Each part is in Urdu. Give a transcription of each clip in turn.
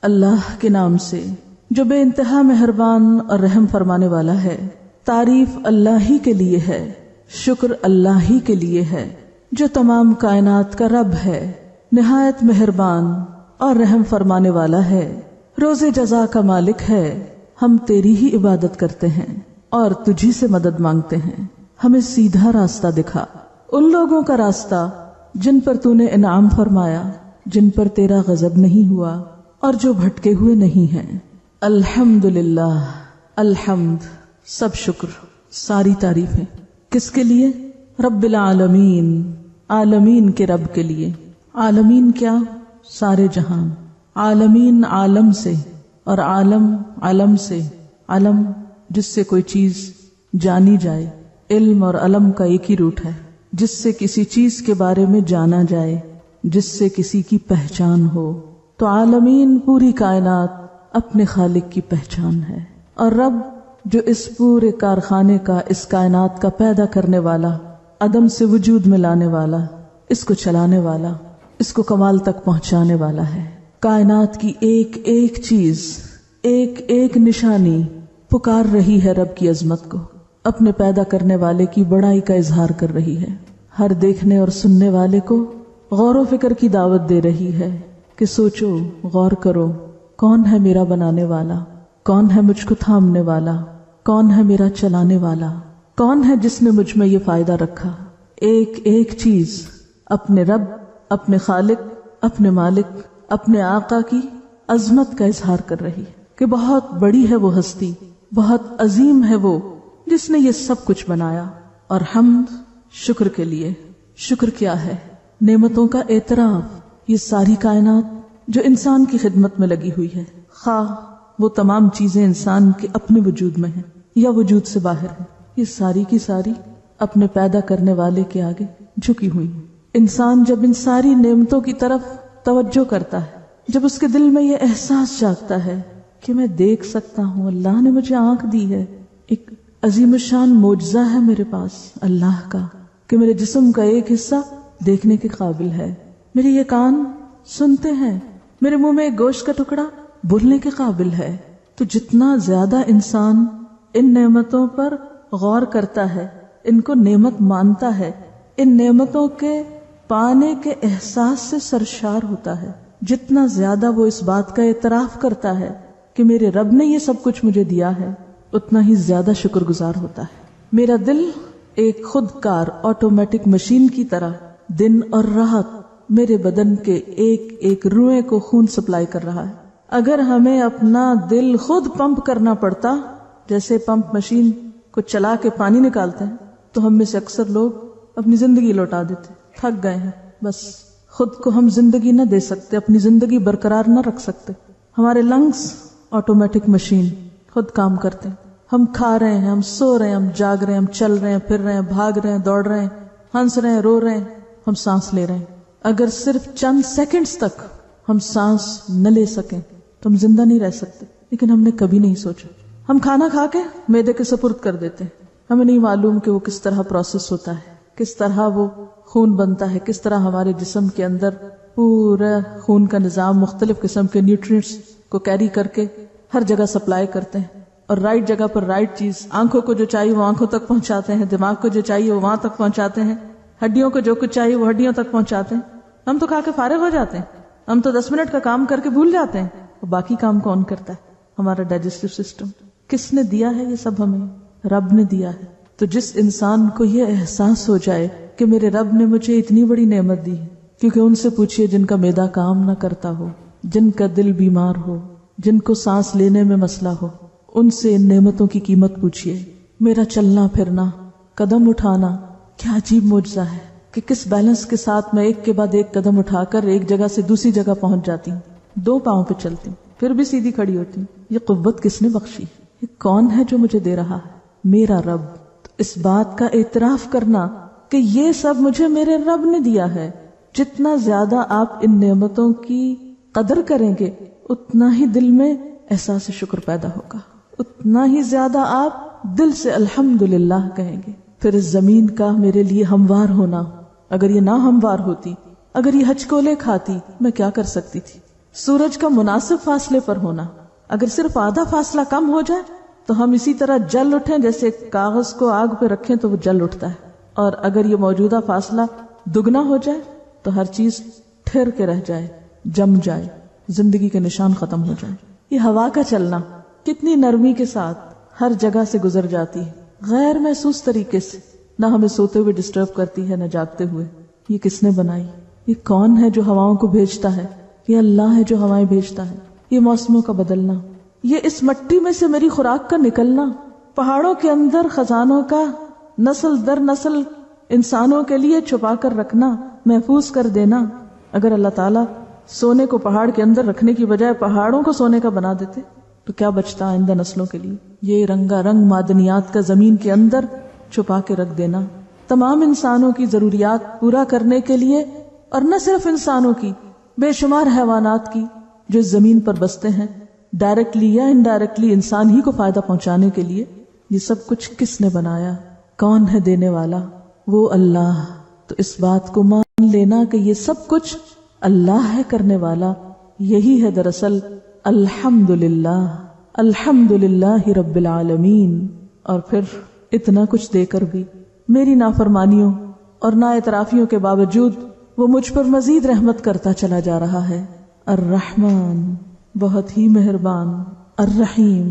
اللہ کے نام سے جو بے انتہا مہربان اور رحم فرمانے والا ہے۔ تعریف اللہ ہی کے لیے ہے، شکر اللہ ہی کے لیے ہے جو تمام کائنات کا رب ہے، نہایت مہربان اور رحم فرمانے والا ہے، روز جزا کا مالک ہے۔ ہم تیری ہی عبادت کرتے ہیں اور تجھی سے مدد مانگتے ہیں، ہمیں سیدھا راستہ دکھا، ان لوگوں کا راستہ جن پر تو نے انعام فرمایا، جن پر تیرا غضب نہیں ہوا اور جو بھٹکے ہوئے نہیں ہیں۔ الحمدللہ، الحمد سب شکر، ساری تعریفیں کس کے لیے؟ رب العالمین، عالمین کے رب کے لیے۔ عالمین کیا؟ سارے جہان۔ عالمین عالم سے، اور عالم علم سے۔ علم جس سے کوئی چیز جانی جائے، علم اور علم کا ایک ہی روٹ ہے، جس سے کسی چیز کے بارے میں جانا جائے، جس سے کسی کی پہچان ہو۔ تو عالمین پوری کائنات اپنے خالق کی پہچان ہے، اور رب جو اس پورے کارخانے کا، اس کائنات کا پیدا کرنے والا، عدم سے وجود میں لانے والا، اس کو چلانے والا، اس کو کمال تک پہنچانے والا ہے۔ کائنات کی ایک ایک چیز، ایک ایک نشانی پکار رہی ہے رب کی عظمت کو، اپنے پیدا کرنے والے کی بڑائی کا اظہار کر رہی ہے۔ ہر دیکھنے اور سننے والے کو غور و فکر کی دعوت دے رہی ہے کہ سوچو، غور کرو، کون ہے میرا بنانے والا، کون ہے مجھ کو تھامنے والا، کون ہے میرا چلانے والا، کون ہے جس نے مجھ میں یہ فائدہ رکھا۔ ایک ایک چیز اپنے رب، اپنے خالق، اپنے مالک، اپنے آقا کی عظمت کا اظہار کر رہی ہے کہ بہت بڑی ہے وہ ہستی، بہت عظیم ہے وہ جس نے یہ سب کچھ بنایا۔ اور حمد شکر کے لیے۔ شکر کیا ہے؟ نعمتوں کا اعتراف۔ یہ ساری کائنات جو انسان کی خدمت میں لگی ہوئی ہے، خواہ وہ تمام چیزیں انسان کے اپنے وجود میں ہیں یا وجود سے باہر ہیں، یہ ساری کی ساری اپنے پیدا کرنے والے کے آگے جھکی ہوئی ہیں۔ انسان جب ان ساری نعمتوں کی طرف توجہ کرتا ہے، جب اس کے دل میں یہ احساس جاگتا ہے کہ میں دیکھ سکتا ہوں، اللہ نے مجھے آنکھ دی ہے، ایک عظیم الشان معجزہ ہے میرے پاس اللہ کا کہ میرے جسم کا ایک حصہ دیکھنے کے قابل ہے، میرے یہ کان سنتے ہیں، میرے منہ میں ایک گوشت کا ٹکڑا بولنے کے قابل ہے۔ تو جتنا زیادہ انسان ان نعمتوں پر غور کرتا ہے، ان کو نعمت مانتا ہے، ان نعمتوں کے پانے کے احساس سے سرشار ہوتا ہے، جتنا زیادہ وہ اس بات کا اعتراف کرتا ہے کہ میرے رب نے یہ سب کچھ مجھے دیا ہے، اتنا ہی زیادہ شکر گزار ہوتا ہے۔ میرا دل ایک خود کار آٹومیٹک مشین کی طرح دن اور رات میرے بدن کے ایک ایک روئے کو خون سپلائی کر رہا ہے۔ اگر ہمیں اپنا دل خود پمپ کرنا پڑتا، جیسے پمپ مشین کو چلا کے پانی نکالتے ہیں، تو ہم میں سے اکثر لوگ اپنی زندگی لوٹا دیتے، تھک گئے ہیں، بس خود کو ہم زندگی نہ دے سکتے، اپنی زندگی برقرار نہ رکھ سکتے۔ ہمارے لنگس آٹومیٹک مشین خود کام کرتے ہیں، ہم کھا رہے ہیں، ہم سو رہے ہیں، ہم جاگ رہے ہیں، ہم چل رہے ہیں، پھر رہے ہیں، بھاگ رہے ہیں، دوڑ رہے ہیں، ہنس رہے ہیں، رو رہے ہیں، ہم سانس لے رہے ہیں۔ اگر صرف چند سیکنڈز تک ہم سانس نہ لے سکیں تو ہم زندہ نہیں رہ سکتے، لیکن ہم نے کبھی نہیں سوچا۔ ہم کھانا کھا کے معدے کے سپرد کر دیتے ہیں، ہمیں نہیں معلوم کہ وہ کس طرح پروسیس ہوتا ہے، کس طرح وہ خون بنتا ہے، کس طرح ہمارے جسم کے اندر پورا خون کا نظام مختلف قسم کے نیوٹرینٹس کو کیری کر کے ہر جگہ سپلائی کرتے ہیں، اور رائٹ جگہ پر رائٹ چیز، آنکھوں کو جو چاہیے وہ آنکھوں تک پہنچاتے ہیں، دماغ کو جو چاہیے وہ وہاں تک پہنچاتے ہیں، ہڈیوں کو جو کچھ چاہیے وہ ہڈیوں تک پہنچاتے ہیں۔ ہم تو کھا کے فارغ ہو جاتے ہیں، ہم تو 10 منٹ کا کام کر کے بھول جاتے ہیں، اور باقی کام کون کرتا ہے؟ ہمارا ڈائجسٹو سسٹم۔ کس نے دیا ہے یہ سب؟ ہمیں رب نے دیا ہے۔ تو جس انسان کو یہ احساس ہو جائے کہ میرے رب نے مجھے اتنی بڑی نعمت دی ہے، کیونکہ ان سے پوچھئے جن کا معدہ کام نہ کرتا ہو، جن کا دل بیمار ہو، جن کو سانس لینے میں مسئلہ ہو، ان سے ان نعمتوں کی قیمت پوچھئے۔ میرا چلنا پھرنا، قدم اٹھانا، کیا عجیب معجزہ ہے کہ کس بیلنس کے ساتھ میں ایک کے بعد ایک قدم اٹھا کر ایک جگہ سے دوسری جگہ پہنچ جاتی ہوں، 2 پاؤں پہ چلتی ہوں، پھر بھی سیدھی کھڑی ہوتی ہوں۔ یہ قوت کس نے بخشی؟ یہ کون ہے جو مجھے دے رہا ہے؟ میرا رب۔ تو اس بات کا اعتراف کرنا کہ یہ سب مجھے میرے رب نے دیا ہے، جتنا زیادہ آپ ان نعمتوں کی قدر کریں گے اتنا ہی دل میں احساس شکر پیدا ہوگا، اتنا ہی زیادہ آپ دل سے الحمدللہ کہیں گے۔ پھر اس زمین کا میرے لیے ہموار ہونا، اگر یہ نہ ہموار ہوتی، اگر یہ ہچکولے کھاتی، میں کیا کر سکتی تھی؟ سورج کا مناسب فاصلے پر ہونا. اگر صرف آدھا فاصلہ کم ہو جائے تو ہم اسی طرح جل اٹھیں جیسے کاغذ کو آگ پہ رکھیں تو وہ جل اٹھتا ہے. اور اگر یہ موجودہ فاصلہ دگنا ہو جائے تو ہر چیز ٹھہر کے رہ جائے، جم جائے، زندگی کے نشان ختم ہو جائے. یہ ہوا کا چلنا کتنی نرمی کے ساتھ ہر جگہ سے گزر جاتی ہے، غیر محسوس طریقے سے، نہ ہمیں سوتے ہوئے ڈسٹرب کرتی ہے نہ جاگتے ہوئے. یہ کس نے بنائی؟ یہ کون ہے جو ہواؤں کو بھیجتا ہے؟ یہ اللہ ہے جو ہوائیں بھیجتا ہے. یہ موسموں کا بدلنا، یہ اس مٹی میں سے میری خوراک کا نکلنا، پہاڑوں کے اندر خزانوں کا نسل در نسل انسانوں کے لیے چھپا کر رکھنا، محفوظ کر دینا. اگر اللہ تعالیٰ سونے کو پہاڑ کے اندر رکھنے کی بجائے پہاڑوں کو سونے کا بنا دیتے تو کیا بچتا آئندہ نسلوں کے لیے؟ یہ رنگا رنگ معدنیات کا زمین کے اندر چھپا کے رکھ دینا، تمام انسانوں کی ضروریات پورا کرنے کے لیے، اور نہ صرف انسانوں کی، بے شمار حیوانات کی جو اس زمین پر بستے ہیں، ڈائریکٹلی یا انڈائریکٹلی انسان ہی کو فائدہ پہنچانے کے لیے. یہ سب کچھ کس نے بنایا؟ کون ہے دینے والا؟ وہ اللہ. تو اس بات کو مان لینا کہ یہ سب کچھ اللہ ہے کرنے والا، یہی ہے دراصل الحمدللہ، الحمدللہ رب العالمین. اور پھر اتنا کچھ دے کر بھی میری نافرمانیوں اور نااعترافیوں کے باوجود وہ مجھ پر مزید رحمت کرتا چلا جا رہا ہے. الرحمن، بہت ہی مہربان، الرحیم،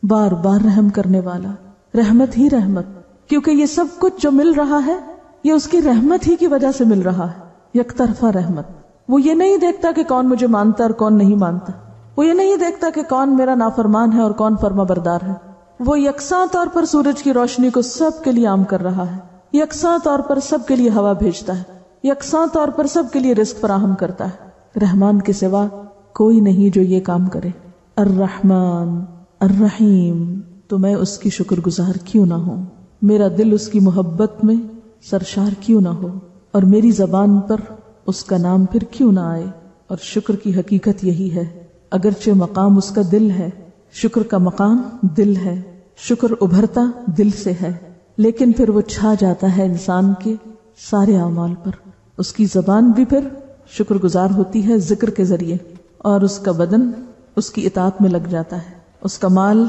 بار بار رحم کرنے والا. رحمت ہی رحمت، کیونکہ یہ سب کچھ جو مل رہا ہے یہ اس کی رحمت ہی کی وجہ سے مل رہا ہے. یک طرفہ رحمت. وہ یہ نہیں دیکھتا کہ کون مجھے مانتا اور کون نہیں مانتا، وہ یہ نہیں دیکھتا کہ کون میرا نافرمان ہے اور کون فرما بردار ہے. وہ یکساں طور پر سورج کی روشنی کو سب کے لیے عام کر رہا ہے، یکساں طور پر سب کے لیے ہوا بھیجتا ہے، یکساں طور پر سب کے لیے رزق فراہم کرتا ہے. رحمان کے سوا کوئی نہیں جو یہ کام کرے. الرحمن الرحیم. تو میں اس کی شکر گزار کیوں نہ ہوں؟ میرا دل اس کی محبت میں سرشار کیوں نہ ہو؟ اور میری زبان پر اس کا نام پھر کیوں نہ آئے؟ اور شکر کی حقیقت یہی ہے، اگرچہ مقام اس کا دل ہے، شکر کا مقام دل ہے، شکر ابھرتا دل سے ہے، لیکن پھر وہ چھا جاتا ہے انسان کے سارے اعمال پر. اس کی زبان بھی پھر شکر گزار ہوتی ہے ذکر کے ذریعے، اور اس کا بدن اس کی اطاعت میں لگ جاتا ہے، اس کا مال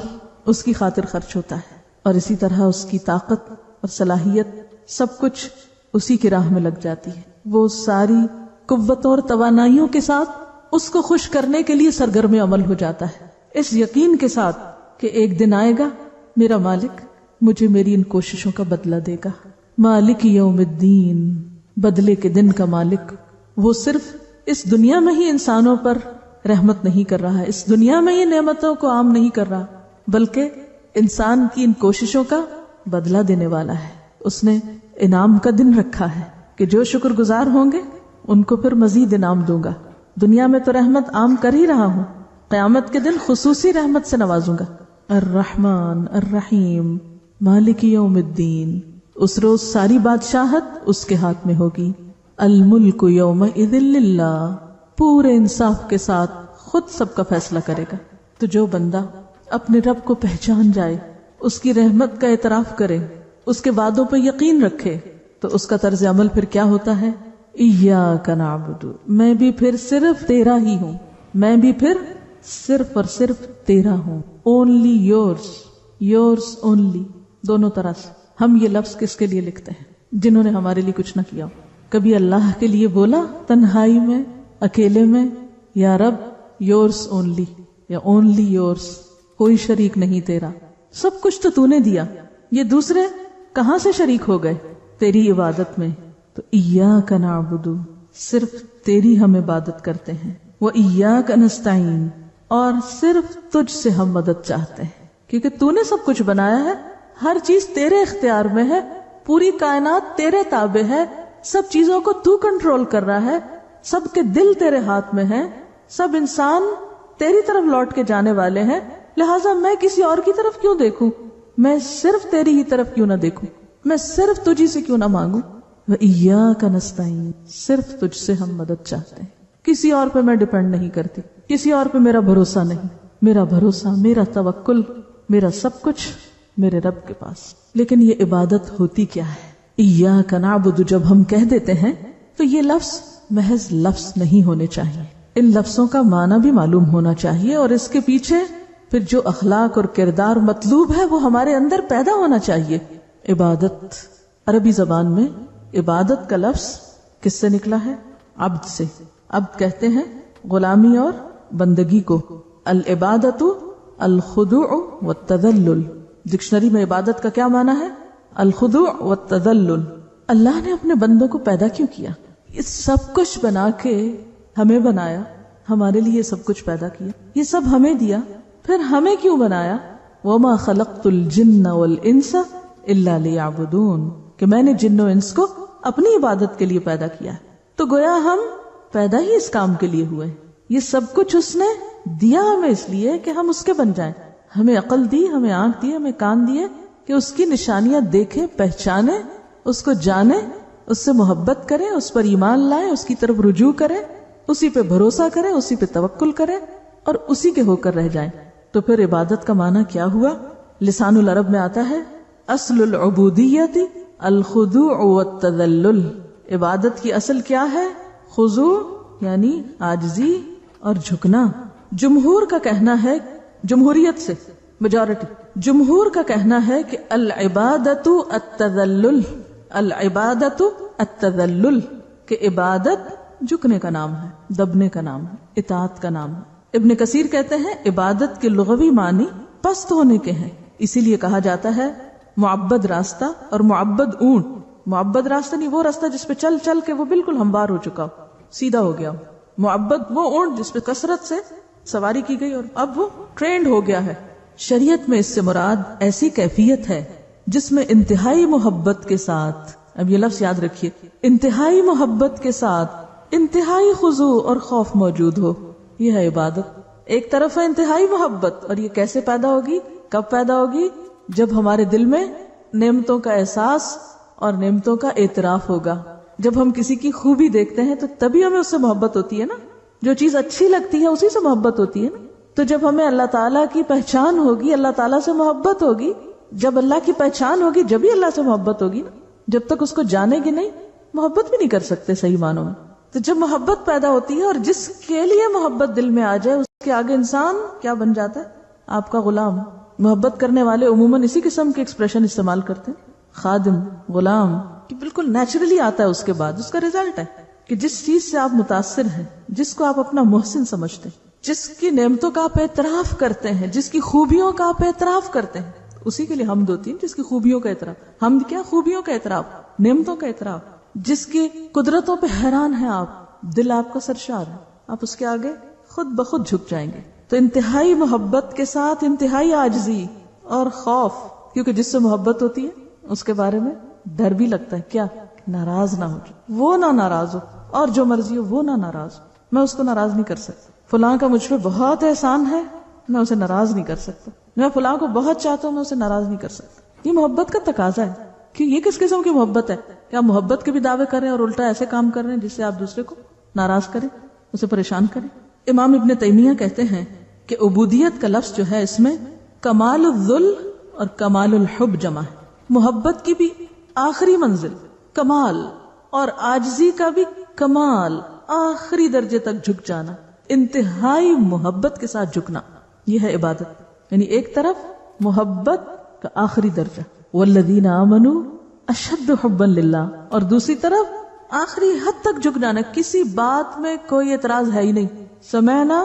اس کی خاطر خرچ ہوتا ہے، اور اسی طرح اس کی طاقت اور صلاحیت سب کچھ اسی کی راہ میں لگ جاتی ہے. وہ ساری قوتوں اور توانائیوں کے ساتھ اس کو خوش کرنے کے لیے سرگرم عمل ہو جاتا ہے، اس یقین کے ساتھ کہ ایک دن آئے گا میرا مالک مجھے میری ان کوششوں کا بدلہ دے گا. مالک یوم الدین، بدلے کے دن کا مالک. وہ صرف اس دنیا میں ہی انسانوں پر رحمت نہیں کر رہا ہے، اس دنیا میں ہی نعمتوں کو عام نہیں کر رہا، بلکہ انسان کی ان کوششوں کا بدلہ دینے والا ہے. اس نے انعام کا دن رکھا ہے کہ جو شکر گزار ہوں گے ان کو پھر مزید انعام دوں گا. دنیا میں تو رحمت عام کر ہی رہا ہوں، قیامت کے دن خصوصی رحمت سے نوازوں گا. الرحمن الرحیم مالک یوم الدین. اس روز ساری بادشاہت اس کے ہاتھ میں ہوگی. الملک یومئذ للہ، پورے انصاف کے ساتھ خود سب کا فیصلہ کرے گا. تو جو بندہ اپنے رب کو پہچان جائے، اس کی رحمت کا اعتراف کرے، اس کے وعدوں پہ یقین رکھے، تو اس کا طرز عمل پھر کیا ہوتا ہے؟ ایاک نعبد، میں بھی پھر صرف تیرا ہی ہوں، میں بھی پھر صرف اور صرف تیرا ہوں. اونلی یورس، یورس اونلی، دونوں طرح سے. ہم یہ لفظ کس کے لیے لکھتے ہیں؟ جنہوں نے ہمارے لیے کچھ نہ کیا. کبھی اللہ کے لیے بولا تنہائی میں، اکیلے میں، یا رب یورس اونلی، یا اونلی یورس، کوئی شریک نہیں تیرا، سب کچھ تو نے دیا، یہ دوسرے کہاں سے شریک ہو گئے تیری عبادت میں؟ تو ایاک نعبد، صرف تیری ہم عبادت کرتے ہیں. وایاک نستعین، اور صرف تجھ سے ہم مدد چاہتے ہیں، کیونکہ تو نے سب کچھ بنایا ہے، ہر چیز تیرے اختیار میں ہے، پوری کائنات تیرے تابع ہے، سب چیزوں کو تو کنٹرول کر رہا ہے، سب کے دل تیرے ہاتھ میں ہیں، سب انسان تیری طرف لوٹ کے جانے والے ہیں. لہٰذا میں کسی اور کی طرف کیوں دیکھوں؟ میں صرف تیری ہی طرف کیوں نہ دیکھوں؟ میں صرف تجھی سے کیوں نہ مانگوں؟ وَإِيَّاكَ نَسْتَعِينُ، صرف تجھ سے ہم مدد چاہتے ہیں. کسی اور پہ میں ڈیپینڈ نہیں کرتی، کسی اور پہ میرا بھروسہ نہیں. میرا بھروسہ، میرا توکل، میرا سب کچھ میرے رب کے پاس. لیکن یہ عبادت ہوتی کیا ہے؟ ایاک نعبد جب ہم کہہ دیتے ہیں تو یہ لفظ محض لفظ نہیں ہونے چاہیے. ان لفظوں کا معنی بھی معلوم ہونا چاہیے اور اس کے پیچھے پھر جو اخلاق اور کردار مطلوب ہے وہ ہمارے اندر پیدا ہونا چاہیے. عبادت، عربی زبان میں عبادت کا لفظ کس سے نکلا ہے؟ عبد سے. عبد کہتے ہیں غلامی اور بندگی کو. العبادت الخضوع والتذلل. ڈکشنری میں عبادت کا کیا معنی ہے؟ الخضوع والتذلل. اللہ نے اپنے بندوں کو پیدا کیوں کیا؟ یہ سب کچھ بنا کے ہمیں بنایا، ہمارے لیے سب کچھ پیدا کیا، یہ سب ہمیں دیا، پھر ہمیں کیوں بنایا؟ وَمَا خَلَقْتُ الْجِنَّ وَالْإِنسَ إِلَّا لِيَعْبُدُونَ، کہ میں نے جن و انس کو اپنی عبادت کے لیے پیدا کیا ہے. تو گویا ہم پیدا ہی اس کام کے لیے ہوئے. یہ سب کچھ اس نے دیا ہمیں اس لیے کہ ہم اس کے بن جائیں. ہمیں عقل دی، ہمیں آنکھ دی، ہمیں کان دیے کہ اس کی نشانیاں دیکھیں، پہچانے، اس کو جانے، اس سے محبت کریں، اس پر ایمان لائیں، اس کی طرف رجوع کریں، اسی پہ بھروسہ کریں، اسی پہ توکل کریں اور اسی کے ہو کر رہ جائیں. تو پھر عبادت کا معنی کیا ہوا؟ لسان العرب میں آتا ہے اصل العبودیت الخضوع والتذلل. عبادت کی اصل کیا ہے؟ خضوع یعنی عاجزی اور جھکنا. جمہور کا کہنا ہے، جمہوریت سے میجورٹی، جمہور کا کہنا ہے کہ العبادت التذلل، العبادت التذلل، کہ عبادت جھکنے کا نام ہے، دبنے کا نام ہے، اطاعت کا نام ہے. ابن کثیر کہتے ہیں عبادت کے لغوی معنی پست ہونے کے ہیں، اسی لیے کہا جاتا ہے معبد راستہ اور معبد اونٹ. معبد راستہ نہیں وہ راستہ جس پہ چل چل کے وہ بالکل ہموار ہو چکا ہو، سیدھا ہو گیا ہو. معبد وہ اونٹ جس پہ کثرت سے سواری کی گئی اور اب وہ ٹرینڈ ہو گیا ہے. شریعت میں اس سے مراد ایسی کیفیت ہے جس میں انتہائی محبت کے ساتھ، اب یہ لفظ یاد رکھیے، انتہائی محبت کے ساتھ انتہائی خضوع اور خوف موجود ہو. یہ ہے عبادت. ایک طرف ہے انتہائی محبت، اور یہ کیسے پیدا ہوگی؟ کب پیدا ہوگی؟ جب ہمارے دل میں نعمتوں کا احساس اور نعمتوں کا اعتراف ہوگا. جب ہم کسی کی خوبی دیکھتے ہیں تو تبھی ہمیں اس سے محبت ہوتی ہے نا. جو چیز اچھی لگتی ہے اسی سے محبت ہوتی ہے نا. تو جب ہمیں اللہ تعالیٰ کی پہچان ہوگی، اللہ تعالیٰ سے محبت ہوگی. جب اللہ کی پہچان ہوگی جبھی اللہ سے محبت ہوگی نا. جب تک اس کو جانے گی نہیں، محبت بھی نہیں کر سکتے صحیح معنوں میں. تو جب محبت پیدا ہوتی ہے اور جس کے لیے محبت دل میں آ جائے اس کے آگے انسان کیا بن جاتا ہے؟ آپ کا غلام. محبت کرنے والے عموماً اسی قسم کے ایکسپریشن استعمال کرتے ہیں. خادم، غلام، کہ بالکل نیچرلی آتا ہے. اس کے بعد اس کا ریزلٹ ہے کہ جس چیز سے آپ متاثر ہیں، جس کو آپ اپنا محسن سمجھتے ہیں، جس کی نعمتوں کا آپ اعتراف کرتے ہیں، جس کی خوبیوں کا آپ اعتراف کرتے ہیں، اسی کے لیے حمد ہوتی ہے. جس کی خوبیوں کا اعتراف، حمد کیا؟ خوبیوں کا اعتراف، نعمتوں کا اعتراف. جس کی قدرتوں پہ حیران ہے آپ، دل آپ کا سرشار ہے، آپ اس کے آگے خود بخود جھک جائیں گے. تو انتہائی محبت کے ساتھ انتہائی عاجزی اور خوف، کیونکہ جس سے محبت ہوتی ہے اس کے بارے میں ڈر بھی لگتا ہے. کیا؟ ناراض نہ ہو، وہ نہ ناراض ہو، اور جو مرضی ہو وہ نہ ناراض ہو. میں اس کو ناراض نہیں کر سکتا. فلاں کا مجھ پہ بہت احسان ہے، میں اسے ناراض نہیں کر سکتا. میں فلاں کو بہت چاہتا ہوں، میں اسے ناراض نہیں کر سکتا. یہ محبت کا تقاضا ہے. کہ یہ کس قسم کی محبت ہے؟ کیا محبت کے بھی دعوے کر رہے ہیں اور الٹا ایسے کام کر رہے ہیں جس سے آپ دوسرے کو ناراض کریں، اسے پریشان کریں. امام ابن تیمیہ کہتے ہیں کہ عبودیت کا لفظ جو ہے اس میں کمال الذل اور کمال الحب جمع ہے. محبت کی بھی آخری منزل کمال، اور عاجزی کا بھی کمال، آخری درجے تک جھک جانا، انتہائی محبت کے ساتھ جھکنا. یہ ہے عبادت. یعنی ایک طرف محبت کا آخری درجہ، والذین آمنوا اشد حبا للہ، اور دوسری طرف آخری حد تک جھک جانا، کسی بات میں کوئی اعتراض ہے ہی نہیں. سمعنا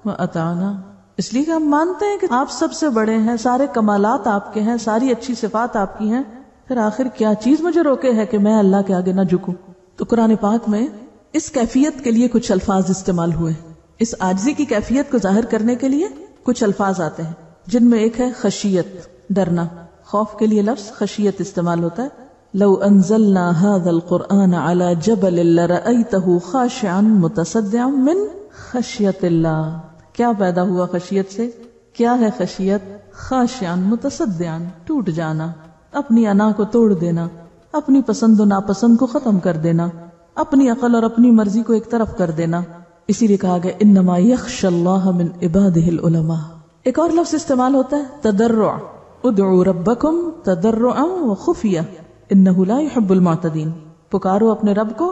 واطعنا، اس لیے کہ ہم مانتے ہیں کہ آپ سب سے بڑے ہیں، سارے کمالات آپ کے ہیں، ساری اچھی صفات آپ کی ہیں، پھر آخر کیا چیز مجھے روکے ہے کہ میں اللہ کے آگے نہ جھکوں. تو قرآن پاک میں اس کیفیت کے لیے کچھ الفاظ استعمال ہوئے. اس عاجزی کی کیفیت کو ظاہر کرنے کے لیے کچھ الفاظ آتے ہیں، جن میں ایک ہے خشیت، ڈرنا. خوف کے لیے لفظ خشیت استعمال ہوتا ہے. لو انزلنا هذا القرآن على جبل لرأيته خاشعا متصدعا من خشیت اللہ. کیا پیدا ہوا خشیت سے؟ کیا ہے خشیت؟ خاشعا متصدعا، ٹوٹ جانا، اپنی انا کو توڑ دینا، اپنی پسند و ناپسند کو ختم کر دینا، اپنی عقل اور اپنی مرضی کو ایک طرف کر دینا. اسی لیے کہا گیا انما یخشى اللہ من عباده العلماء. ایک اور لفظ استعمال ہوتا ہے تضرع، ادعوا ربکم تضرعا وخفیہ انہ لا يحب المعتدین. پکارو اپنے رب کو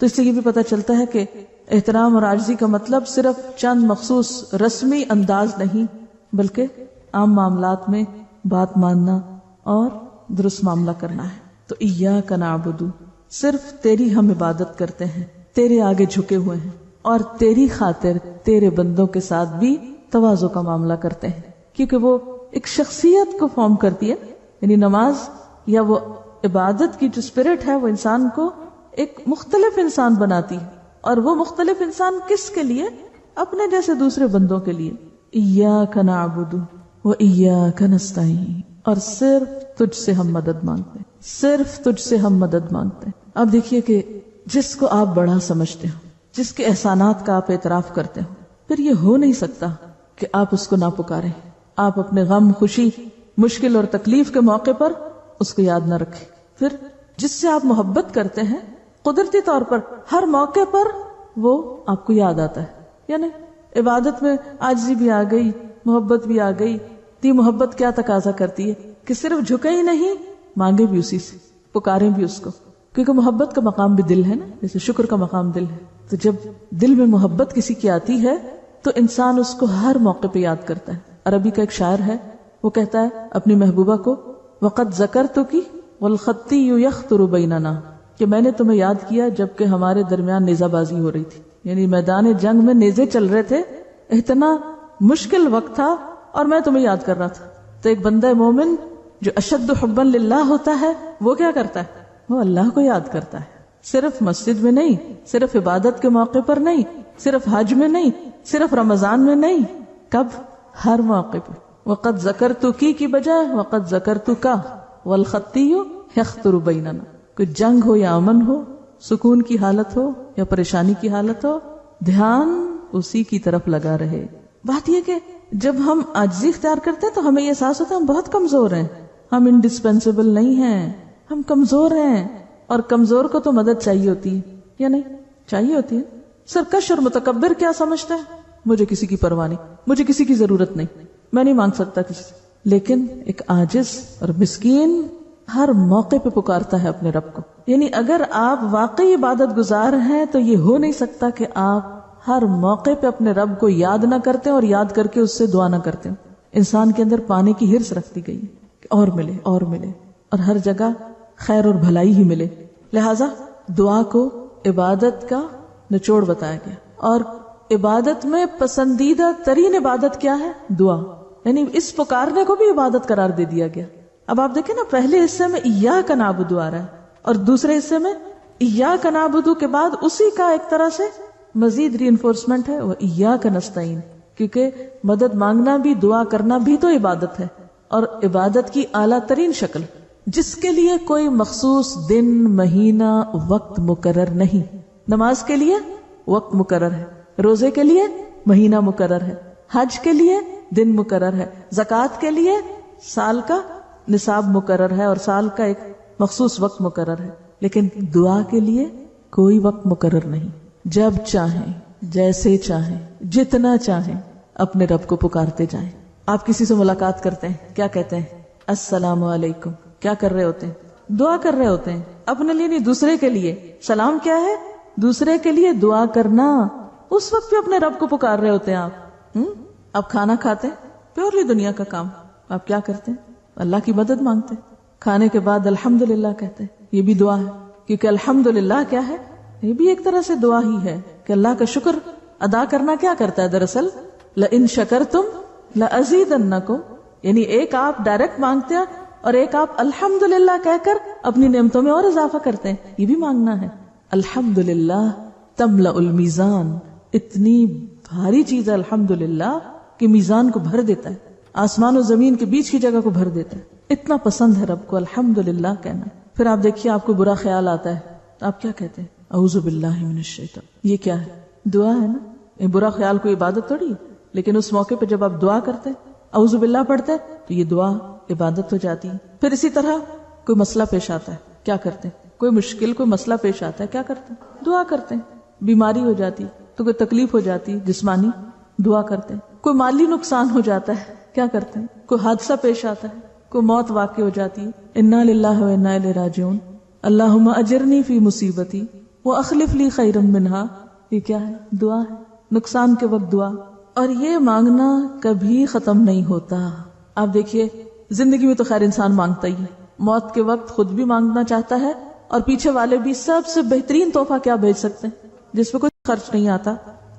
تو اس سے یہ بھی پتہ چلتا ہے کہ احترام اور عاجزی کا مطلب صرف چند مخصوص رسمی انداز نہیں، بلکہ عام معاملات میں بات ماننا اور درست معاملہ کرنا ہے. تو ایاک نعبد، صرف تیری ہم عبادت کرتے ہیں، تیرے آگے جھکے ہوئے ہیں اور تیری خاطر تیرے بندوں کے ساتھ بھی تواضع کا معاملہ کرتے ہیں، کیونکہ وہ ایک شخصیت کو فارم کرتی ہے. یعنی نماز یا وہ عبادت کی جو اسپرٹ ہے وہ انسان کو ایک مختلف انسان بناتی ہے، اور وہ مختلف انسان کس کے لیے؟ اپنے جیسے دوسرے بندوں کے لیے. ایاک نعبد و ایاک نستعین، اور صرف تجھ سے ہم مدد مانگتے ہیں، صرف تجھ سے ہم مدد مانگتے ہیں. اب دیکھیے کہ جس کو آپ بڑا سمجھتے ہو، جس کے احسانات کا آپ اعتراف کرتے ہو، پھر یہ ہو نہیں سکتا کہ آپ اس کو نہ پکاریں. آپ اپنے غم، خوشی، مشکل اور تکلیف کے موقع پر اس کو یاد نہ رکھیں. پھر جس سے آپ محبت کرتے ہیں، قدرتی طور پر ہر موقع پر وہ آپ کو یاد آتا ہے. یعنی عبادت میں عاجزی بھی آ گئی، محبت بھی آ گئی. تی محبت کیا تقاضا کرتی ہے کہ صرف جھکے ہی نہیں، مانگے بھی اسی سے، پکاریں بھی اس کو، کیونکہ محبت کا مقام بھی دل ہے نا، جیسے شکر کا مقام دل ہے. تو جب دل میں محبت کسی کی آتی ہے تو انسان اس کو ہر موقع پہ یاد کرتا ہے. عربی کا ایک شاعر ہے، وہ کہتا ہے اپنی محبوبہ کو، وقد ذکرتکی والخطی یخطر بیننا، کہ میں نے تمہیں یاد کیا جبکہ ہمارے درمیان نیزہ بازی ہو رہی تھی. یعنی میدان جنگ میں نیزے چل رہے تھے، اتنا مشکل وقت تھا اور میں تمہیں یاد کر رہا تھا. تو ایک بندہ مومن جو اشد حبا للہ ہوتا ہے، وہ کیا کرتا ہے؟ وہ اللہ کو یاد کرتا ہے. صرف مسجد میں نہیں، صرف عبادت کے موقع پر نہیں، صرف حج میں نہیں، صرف رمضان میں نہیں، کب؟ ہر موقع پہ. وقد ذکرتکی کی بجائے وقد ذکرتک والخطی یخطر بیننا. کوئی جنگ ہو یا امن ہو، سکون کی حالت ہو یا پریشانی کی حالت ہو، دھیان اسی کی طرف لگا رہے. بات یہ کہ جب ہم عاجزی اختیار کرتے ہیں تو ہمیں یہ احساس ہوتا ہے ہم بہت کمزور ہیں، ہم انڈسپینسیبل نہیں ہیں، ہم کمزور ہیں. اور کمزور کو تو مدد چاہیے ہوتی ہے یا نہیں؟ چاہیے ہوتی ہے. سرکش اور متکبر کیا سمجھتا ہے؟ مجھے کسی کی پرواہ نہیں، مجھے کسی کی ضرورت نہیں، میں نہیں مانگ سکتا کسی سے. لیکن ایک عاجز اور مسکین ہر موقع پہ پکارتا ہے اپنے رب کو. یعنی اگر آپ واقعی عبادت گزار ہیں تو یہ ہو نہیں سکتا کہ آپ ہر موقع پہ اپنے رب کو یاد نہ کرتے اور یاد کر کے اس سے دعا نہ کرتے. انسان کے اندر پانے کی ہرس رکھتی گئی کہ اور ملے اور ملے، اور ہر جگہ خیر اور بھلائی ہی ملے. لہذا دعا کو عبادت کا نچوڑ بتایا گیا. اور عبادت میں پسندیدہ ترین عبادت کیا ہے؟ دعا. یعنی اس پکارنے کو بھی عبادت قرار دے دیا گیا. اب آپ دیکھیں نا، پہلے حصے میں ایاک نعبد آ رہا ہے اور دوسرے حصے میں ایاک نعبد کے بعد اسی کا ایک طرح سے مزید ری انفورسمنٹ ہے، وہ ایاک نستعین. کیونکہ مدد مانگنا بھی، دعا کرنا بھی تو عبادت ہے، اور عبادت کی اعلیٰ ترین شکل جس کے لیے کوئی مخصوص دن، مہینہ، وقت مقرر نہیں. نماز کے لیے وقت مقرر ہے، روزے کے لیے مہینہ مقرر ہے، حج کے لیے دن مقرر ہے، زکوٰۃ کے لیے سال کا نصاب مقرر ہے اور سال کا ایک مخصوص وقت مقرر ہے. لیکن دعا کے لیے کوئی وقت مقرر نہیں. جب چاہیں، جیسے چاہیں، جتنا چاہیں اپنے رب کو پکارتے جائیں. آپ کسی سے ملاقات کرتے ہیں، کیا کہتے ہیں؟ السلام علیکم. کیا کر رہے ہوتے ہیں؟ دعا کر رہے ہوتے ہیں، اپنے لیے نہیں، دوسرے کے لیے. سلام کیا ہے؟ دوسرے کے لیے دعا کرنا. اس وقت بھی اپنے رب کو پکار رہے ہوتے ہیں آپ. آپ کھانا کھاتے ہیں، پیورلی دنیا کا کام، آپ کیا کرتے ہیں؟ اللہ کی مدد مانگتے ہیں. کھانے کے بعد الحمدللہ کہتے ہیں، یہ بھی دعا ہے. کیونکہ الحمدللہ کیا ہے؟ یہ بھی ایک طرح سے دعا ہی ہے کہ اللہ کا شکر ادا کرنا کیا کرتا ہے دراصل؟ لئن شکرتم لأزیدنکم. یعنی ایک آپ ڈائریکٹ مانگتے ہیں اور ایک آپ الحمدللہ کہہ کر اپنی نعمتوں میں اور اضافہ کرتے ہیں. یہ بھی مانگنا ہے. الحمدللہ تملأ المیزان. اتنی بھاری چیز ہے الحمدللہ کہ میزان کو بھر دیتا ہے، آسمان و زمین کے بیچ کی جگہ کو بھر دیتا ہے. اتنا پسند ہے رب کو الحمدللہ کہنا. پھر آپ دیکھیے آپ کو برا خیال آتا ہے تو آپ کیا کہتے ہیں؟ اعوذ باللہ من الشیطان. یہ کیا ہے؟ دعا ہے نا. یہ برا خیال کوئی عبادت تھوڑی ہے، لیکن اس موقع پہ جب آپ دعا کرتے ہیں، اعوذ باللہ پڑھتے ہیں، تو یہ دعا عبادت ہو جاتی ہے. پھر اسی طرح کوئی مسئلہ پیش آتا ہے، کیا کرتے ہیں؟ کوئی مشکل، کوئی مسئلہ پیش آتا ہے، کیا کرتے ہیں؟ دعا کرتے ہیں. بیماری ہو جاتی تو کوئی تکلیف ہو جاتی جسمانی، دعا کرتے ہیں. کوئی مالی نقصان ہو جاتا ہے، کیا کرتے ہیں؟ کوئی حادثہ پیش آتا ہے، کوئی موت واقع ہو جاتی ہے، انا للہ و انا الیہ راجعون. اللہم اجرنی فی مصیبتی وَأَخْلِفْ لِي خَيْرًا مِّنْهَا، یہ کیا ہے؟ دعا ہے، نقصان کے وقت دعا. اور یہ مانگنا کبھی ختم نہیں ہوتا. آپ دیکھیے زندگی میں تو خیر انسان مانگتا ہی ہے، موت کے وقت خود بھی مانگنا چاہتا ہے اور پیچھے والے بھی. سب سے بہترین تحفہ کیا بھیج سکتے ہیں جس پہ کوئی خرچ نہیں آتا؟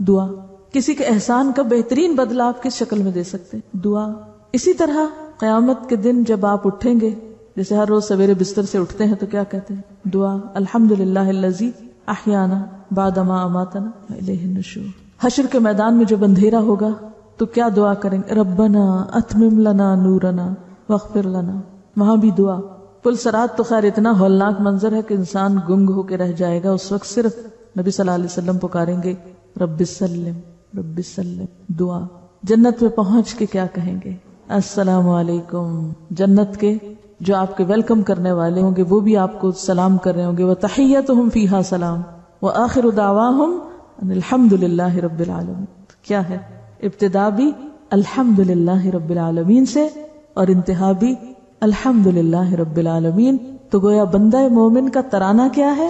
دعا. کسی کے احسان کا بہترین بدلہ آپ کس شکل میں دے سکتے ہیں؟ دعا. اسی طرح قیامت کے دن جب آپ اٹھیں گے، جیسے ہر روز سویرے بستر سے اٹھتے ہیں تو کیا کہتے ہیں؟ دعا. الحمدللہ الذی احیانا بعد ما اماتنا والیہ النشور. حشر کے میدان میں جب اندھیرا ہوگا تو کیا دعا کریں گے؟ ربنا اتمم لنا نورنا واغفر لنا. وہاں بھی دعا. پل صراط تو خیر اتنا ہولناک منظر ہے کہ انسان گنگ ہو کے رہ جائے گا. اس وقت صرف نبی صلی اللہ علیہ وسلم پکاریں گے رب سلم رب سلم. دعا. جنت میں پہنچ کے کیا کہیں گے؟ السلام علیکم. جنت کے جو آپ کے ویلکم کرنے والے ہوں گے وہ بھی آپ کو سلام کر رہے ہوں گے. وتحیتہم فیہا سلام وآخر دعواہم ان الحمدللہ رب العالمین. کیا ہے؟ ابتدا بھی الحمدللہ رب العالمین سے اور انتہا بھی الحمدللہ رب العالمین. تو گویا بندہ مومن کا ترانہ کیا ہے؟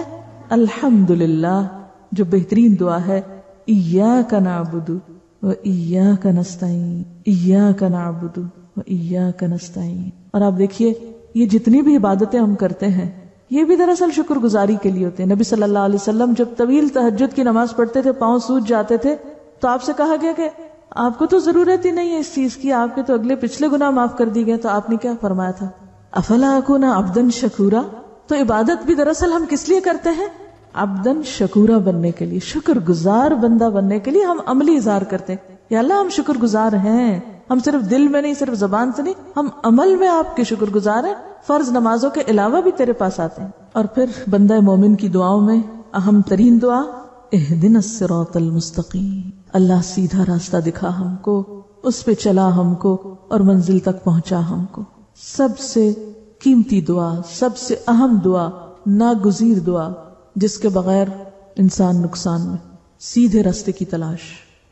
الحمدللہ. جو بہترین دعا ہے ایاک نعبد و ایاک نستعین، ایاک نعبد و ایاک نستعین. اور آپ دیکھیے یہ جتنی بھی عبادتیں ہم کرتے ہیں یہ بھی دراصل شکر گزاری کے لیے ہوتے ہیں. نبی صلی اللہ علیہ وسلم جب طویل تہجد کی نماز پڑھتے تھے، پاؤں سوج جاتے تھے، تو آپ سے کہا گیا کہ آپ کو تو ضرورت ہی نہیں ہے اس چیز کی، آپ کے تو اگلے پچھلے گناہ معاف کر دی گئے. تو آپ نے کیا فرمایا تھا؟ افلا اکون عبدا شکورا. تو عبادت بھی دراصل ہم کس لیے کرتے ہیں؟ عبدا شکورا بننے کے لیے، شکر گزار بندہ بننے کے لیے ہم عملی اظہار کرتے ہیں. یا اللہ ہم شکر گزار ہیں، ہم صرف دل میں نہیں، صرف زبان سے نہیں، ہم عمل میں آپ کے شکر گزار ہیں. فرض نمازوں کے علاوہ بھی تیرے پاس آتے ہیں. اور پھر بندہ مومن کی دعاؤں میں اہم ترین دعا اہدنا الصراط المستقیم. اللہ سیدھا راستہ دکھا ہم کو، اس پہ چلا ہم کو اور منزل تک پہنچا ہم کو. سب سے قیمتی دعا، سب سے اہم دعا، ناگزیر دعا جس کے بغیر انسان نقصان میں. سیدھے راستے کی تلاش.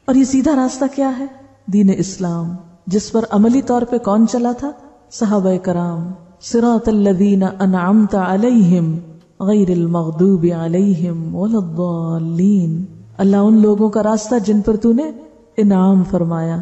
اور یہ سیدھا راستہ کیا ہے؟ دین اسلام، جس پر عملی طور پہ کون چلا تھا؟ صحابہ کرام. صراط الذین انعمت علیہم غیر المغضوب علیہم ولا الضالین. اللہ ان لوگوں کا راستہ جن پر تو نے انعام فرمایا.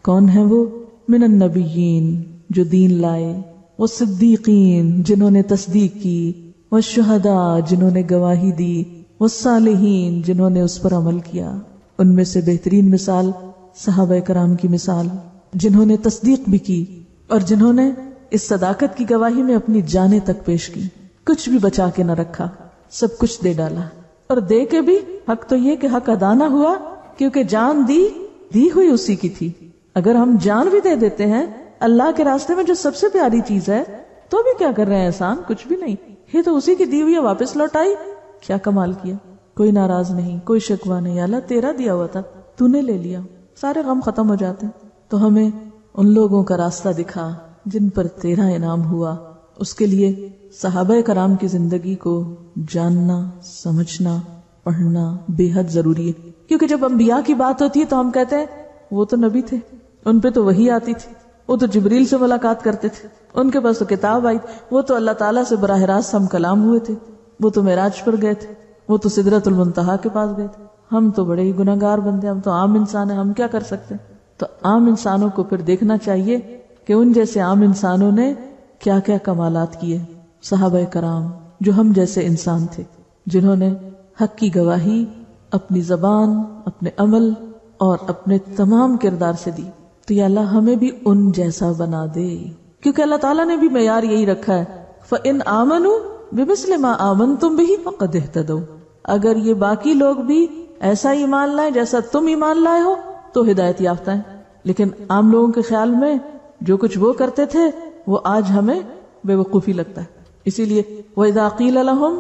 کون ہیں وہ؟ من النبیین، جو دین لائے، والصدیقین، جنہوں نے تصدیق کی، والشہداء، جنہوں نے گواہی دی، والصالحین، جنہوں نے اس پر عمل کیا. ان میں سے بہترین مثال صحابہ کرام کی مثال، جنہوں نے تصدیق بھی کی اور جنہوں نے اس صداقت کی گواہی میں اپنی جانیں تک پیش کی. کچھ بھی بچا کے نہ رکھا، سب کچھ دے ڈالا. اور دے کے بھی حق تو یہ کہ حق ادا نہ ہوا، کیونکہ جان دی ہوئی اسی کی تھی. اگر ہم جان بھی دے دیتے ہیں اللہ کے راستے میں جو سب سے پیاری چیز ہے، تو بھی کیا کر رہے ہیں احسان؟ کچھ بھی نہیں. یہ تو اسی کی دی ہوئی ہے، واپس لوٹائی. کیا کمال کیا. کوئی ناراض نہیں، کوئی شکوہ نہیں. اللہ تیرا دیا ہوا تھا، تو نے لے لیا. سارے غم ختم ہو جاتے ہیں. تو ہمیں ان لوگوں کا راستہ دکھا جن پر تیرا انعام ہوا. اس کے لیے صحابہ کرام کی زندگی کو جاننا، سمجھنا، پڑھنا بے حد ضروری ہے. کیونکہ جب انبیاء کی بات ہوتی ہے تو ہم کہتے ہیں وہ تو نبی تھے، ان پہ تو وحی آتی تھی، وہ تو جبریل سے ملاقات کرتے تھے، ان کے پاس تو کتاب آئی، وہ تو اللہ تعالیٰ سے براہ راست ہم کلام ہوئے تھے، وہ تو معراج پر گئے تھے، وہ تو سدرۃ المنتہا کے پاس گئے تھے. ہم تو بڑے ہی گناہگار بندے، ہم تو عام انسان ہیں، ہم کیا کر سکتے ہیں؟ تو عام انسانوں کو پھر دیکھنا چاہیے کہ ان جیسے عام انسانوں نے کیا کیا کمالات کیے. صحابہ کرام جو ہم جیسے انسان تھے، جنہوں نے حق کی گواہی اپنی زبان، اپنے عمل اور اپنے تمام کردار سے دی. تو یا اللہ ہمیں بھی ان جیسا بنا دے، کیونکہ اللہ تعالیٰ نے بھی معیار یہی رکھا ہے، فَإِنْ آمَنُوا بِمِثْلِ مَا آمَنْتُمْ بِهِ فَقَدْ اهْتَدَوْا. اگر یہ باقی لوگ بھی ایسا ایمان لائیں جیسا تم ایمان لائے ہو تو ہدایت یافتہ ہیں. لیکن عام لوگوں کے خیال میں جو کچھ وہ کرتے تھے وہ آج ہمیں بے وقوفی لگتا ہے. اسی لیے وَإِذَا قِيلَ لَهُمْ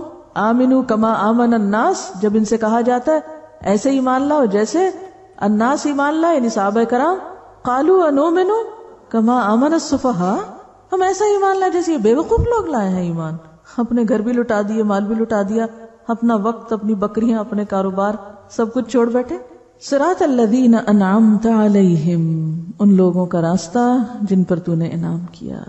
آمِنُوا كَمَا آمَنَ النَّاسِ، جب ان سے کہا جاتا ہے ایسے ایمان لاؤ جیسے الناس ایمان لائے، یعنی صحابہ کرام، قَالُوا أَنُؤْمِنُ كَمَا آمَنَ السُّفَهَاءُ، ہم ایسا ایمان لائے جیسے یہ بے وقوف لوگ لائے ہیں ایمان. اپنے گھر بھی لٹا دیے، مال بھی لٹا دیا، اپنا وقت، اپنی بکریاں، اپنے کاروبار سب کچھ چھوڑ بیٹھے. صراط الذین انعمت علیہم، ان لوگوں کا راستہ جن پر تو نے انعام کیا.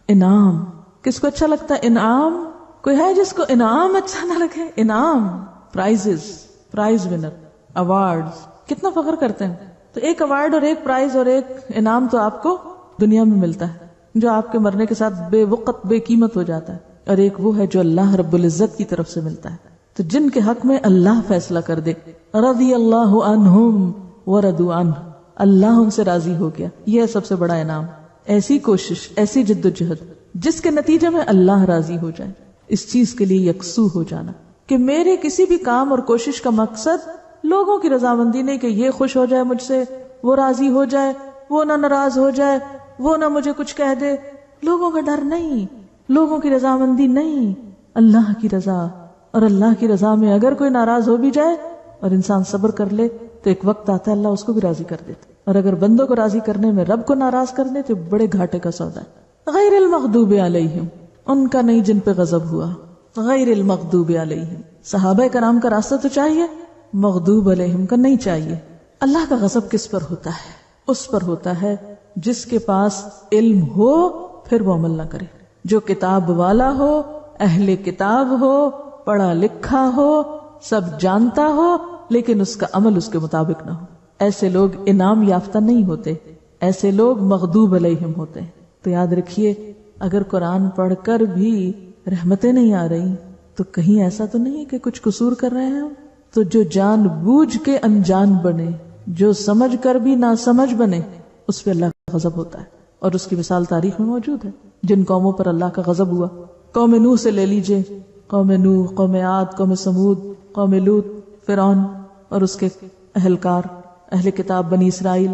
انعام کس کو اچھا لگتا ہے؟ انعام کوئی ہے جس کو انعام اچھا نہ لگے؟ انعام پرائز ونر، ایوارڈز، کتنا فخر کرتے ہیں. تو ایک ایوارڈ اور ایک پرائز اور ایک انعام تو آپ کو دنیا میں ملتا ہے جو آپ کے مرنے کے ساتھ بے وقت بے قیمت ہو جاتا ہے، اور ایک وہ ہے جو اللہ رب العزت کی طرف سے ملتا ہے. تو جن کے حق میں اللہ فیصلہ کر دے، رضی اللہ عنہم ورضوا عنہ، اللہ ان سے راضی ہو گیا، یہ ہے سب سے بڑا انعام. ایسی کوشش، ایسی جد و جہد جس کے نتیجے میں اللہ راضی ہو جائے، اس چیز کے لیے یکسو ہو جانا کہ میرے کسی بھی کام اور کوشش کا مقصد لوگوں کی رضامندی نہیں کہ یہ خوش ہو جائے مجھ سے، وہ راضی ہو جائے، وہ نہ ناراض ہو جائے، وہ نہ مجھے کچھ کہہ دے. لوگوں کا ڈر نہیں، لوگوں کی رضامندی نہیں، اللہ کی رضا. اور اللہ کی رضا میں اگر کوئی ناراض ہو بھی جائے اور انسان صبر کر لے تو ایک وقت آتا ہے اللہ اس کو بھی راضی کر دیتے. اور اگر بندوں کو راضی کرنے میں رب کو ناراض کر دے تو بڑے گھاٹے کا سودا ہے. غیر المغضوب علیہم، ان کا نہیں جن پہ غضب ہوا. غیر المغضوب علیہم، صحابہ کرام کا راستہ تو چاہیے، مغضوب علیہم کا نہیں چاہیے. اللہ کا غضب کس پر ہوتا ہے؟ اس پر ہوتا ہے جس کے پاس علم ہو پھر وہ عمل نہ کرے، جو کتاب والا ہو، اہل کتاب ہو، پڑھا لکھا ہو، سب جانتا ہو، لیکن اس کا عمل اس کے مطابق نہ ہو. ایسے لوگ انعام یافتہ نہیں ہوتے، ایسے لوگ مغضوب علیہم ہوتے ہیں. تو یاد رکھیے اگر قرآن پڑھ کر بھی رحمتیں نہیں آ رہی تو کہیں ایسا تو نہیں کہ کچھ قصور کر رہے ہیں ہم. تو جو جان بوجھ کے انجان بنے، جو سمجھ کر بھی نہ سمجھ بنے، اس پہ اللہ کا غضب ہوتا ہے. اور اس کی مثال تاریخ میں موجود ہے جن قوموں پر اللہ کا غضب ہوا. قوم نوح سے لے لیجئے، قوم نوح، قوم عاد، قوم سمود، قوم لوط، فرعون اور اس کے اہلکار، اہل کتاب بنی اسرائیل،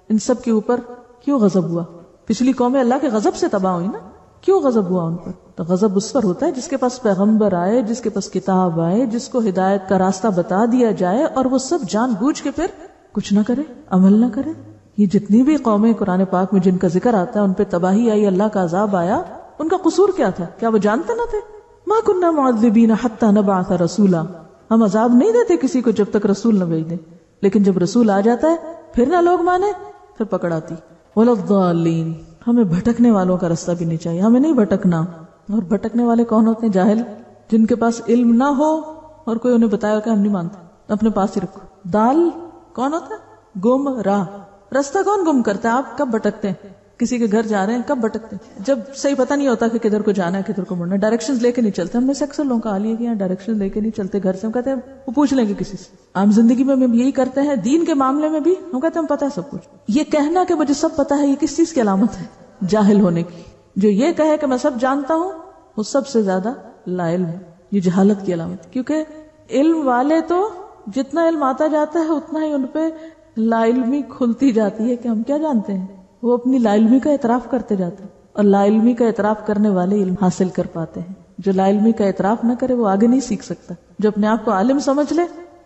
ان سب کے اوپر کیوں غضب ہوا؟ پچھلی قومیں اللہ کے غضب سے تباہ ہوئی نا، کیوں غضب ہوا ان پر؟ تو غضب اس پر ہوتا ہے جس کے پاس پیغمبر آئے، جس کے پاس کتاب آئے، جس کو ہدایت کا راستہ بتا دیا جائے اور وہ سب جان بوجھ کے پھر کچھ نہ کرے، عمل نہ کرے. یہ جتنی بھی قومیں قرآن پاک میں جن کا ذکر آتا ہے ان پہ تباہی آئی، اللہ کا عذاب آیا، ان کا قصور کیا تھا؟ کیا وہ جانتے نہ تھے؟ ما کننا معذبین حتی نبعث رسولا، ہم عذاب نہیں دیتے کسی کو جب تک رسول نہ بھیج دیں، لیکن جب رسول آ جاتا ہے پھر نہ لوگ مانے، پھر پکڑ آتی. ولضالین، ہمیں بھٹکنے والوں کا راستہ بھی نہیں چاہیے، ہمیں نہیں بھٹکنا. اور بھٹکنے والے کون ہوتے ہیں؟ جاہل، جن کے پاس علم نہ ہو اور کوئی انہیں بتایا کہ ہم نہیں مانتے، اپنے پاس ہی رکھو. دال کون ہوتا ہے؟ گم راہ. راستہ کون گم کرتا ہے؟ آپ کب بھٹکتے ہیں؟ کسی کے گھر جا رہے ہیں کب بھٹکتے ہیں؟ جب صحیح پتہ نہیں ہوتا کہ کدھر کو جانا ہے کدھر کو مڑنا ہے. ڈائریکشنز لے کے نہیں چلتے. ہم میں سے اکثر لوگوں کا حال یہ کہ ڈائریکشن لے کے نہیں چلتے گھر سے. ہم کہتے ہیں وہ پوچھ لیں گے کسی سے. عام زندگی میں ہم یہی کرتے ہیں، دین کے معاملے میں بھی ہم کہتے ہیں ہم پتہ ہے سب کچھ. یہ کہنا کہ مجھے سب پتہ ہے، یہ کس چیز کی علامت ہے؟ جاہل ہونے کی. جو یہ کہے کہ میں سب جانتا ہوں وہ سب سے زیادہ لا علم ہے. یہ جہالت کی علامت. کیونکہ علم والے تو جتنا علم آتا جاتا ہے اتنا ہی ان پہ لا علمی کھلتی جاتی ہے کہ ہم کیا جانتے ہیں. وہ اپنی لا علمی کا اعتراف کرتے جاتے ہیں، اور لا علمی کا اعتراف کرنے والے علم حاصل کر پاتے ہیں. جو لا علمی کا اعتراف نہ کرے وہ آگے نہیں سیکھ سکتا. جو اپنے آپ کو عالم سمجھ لے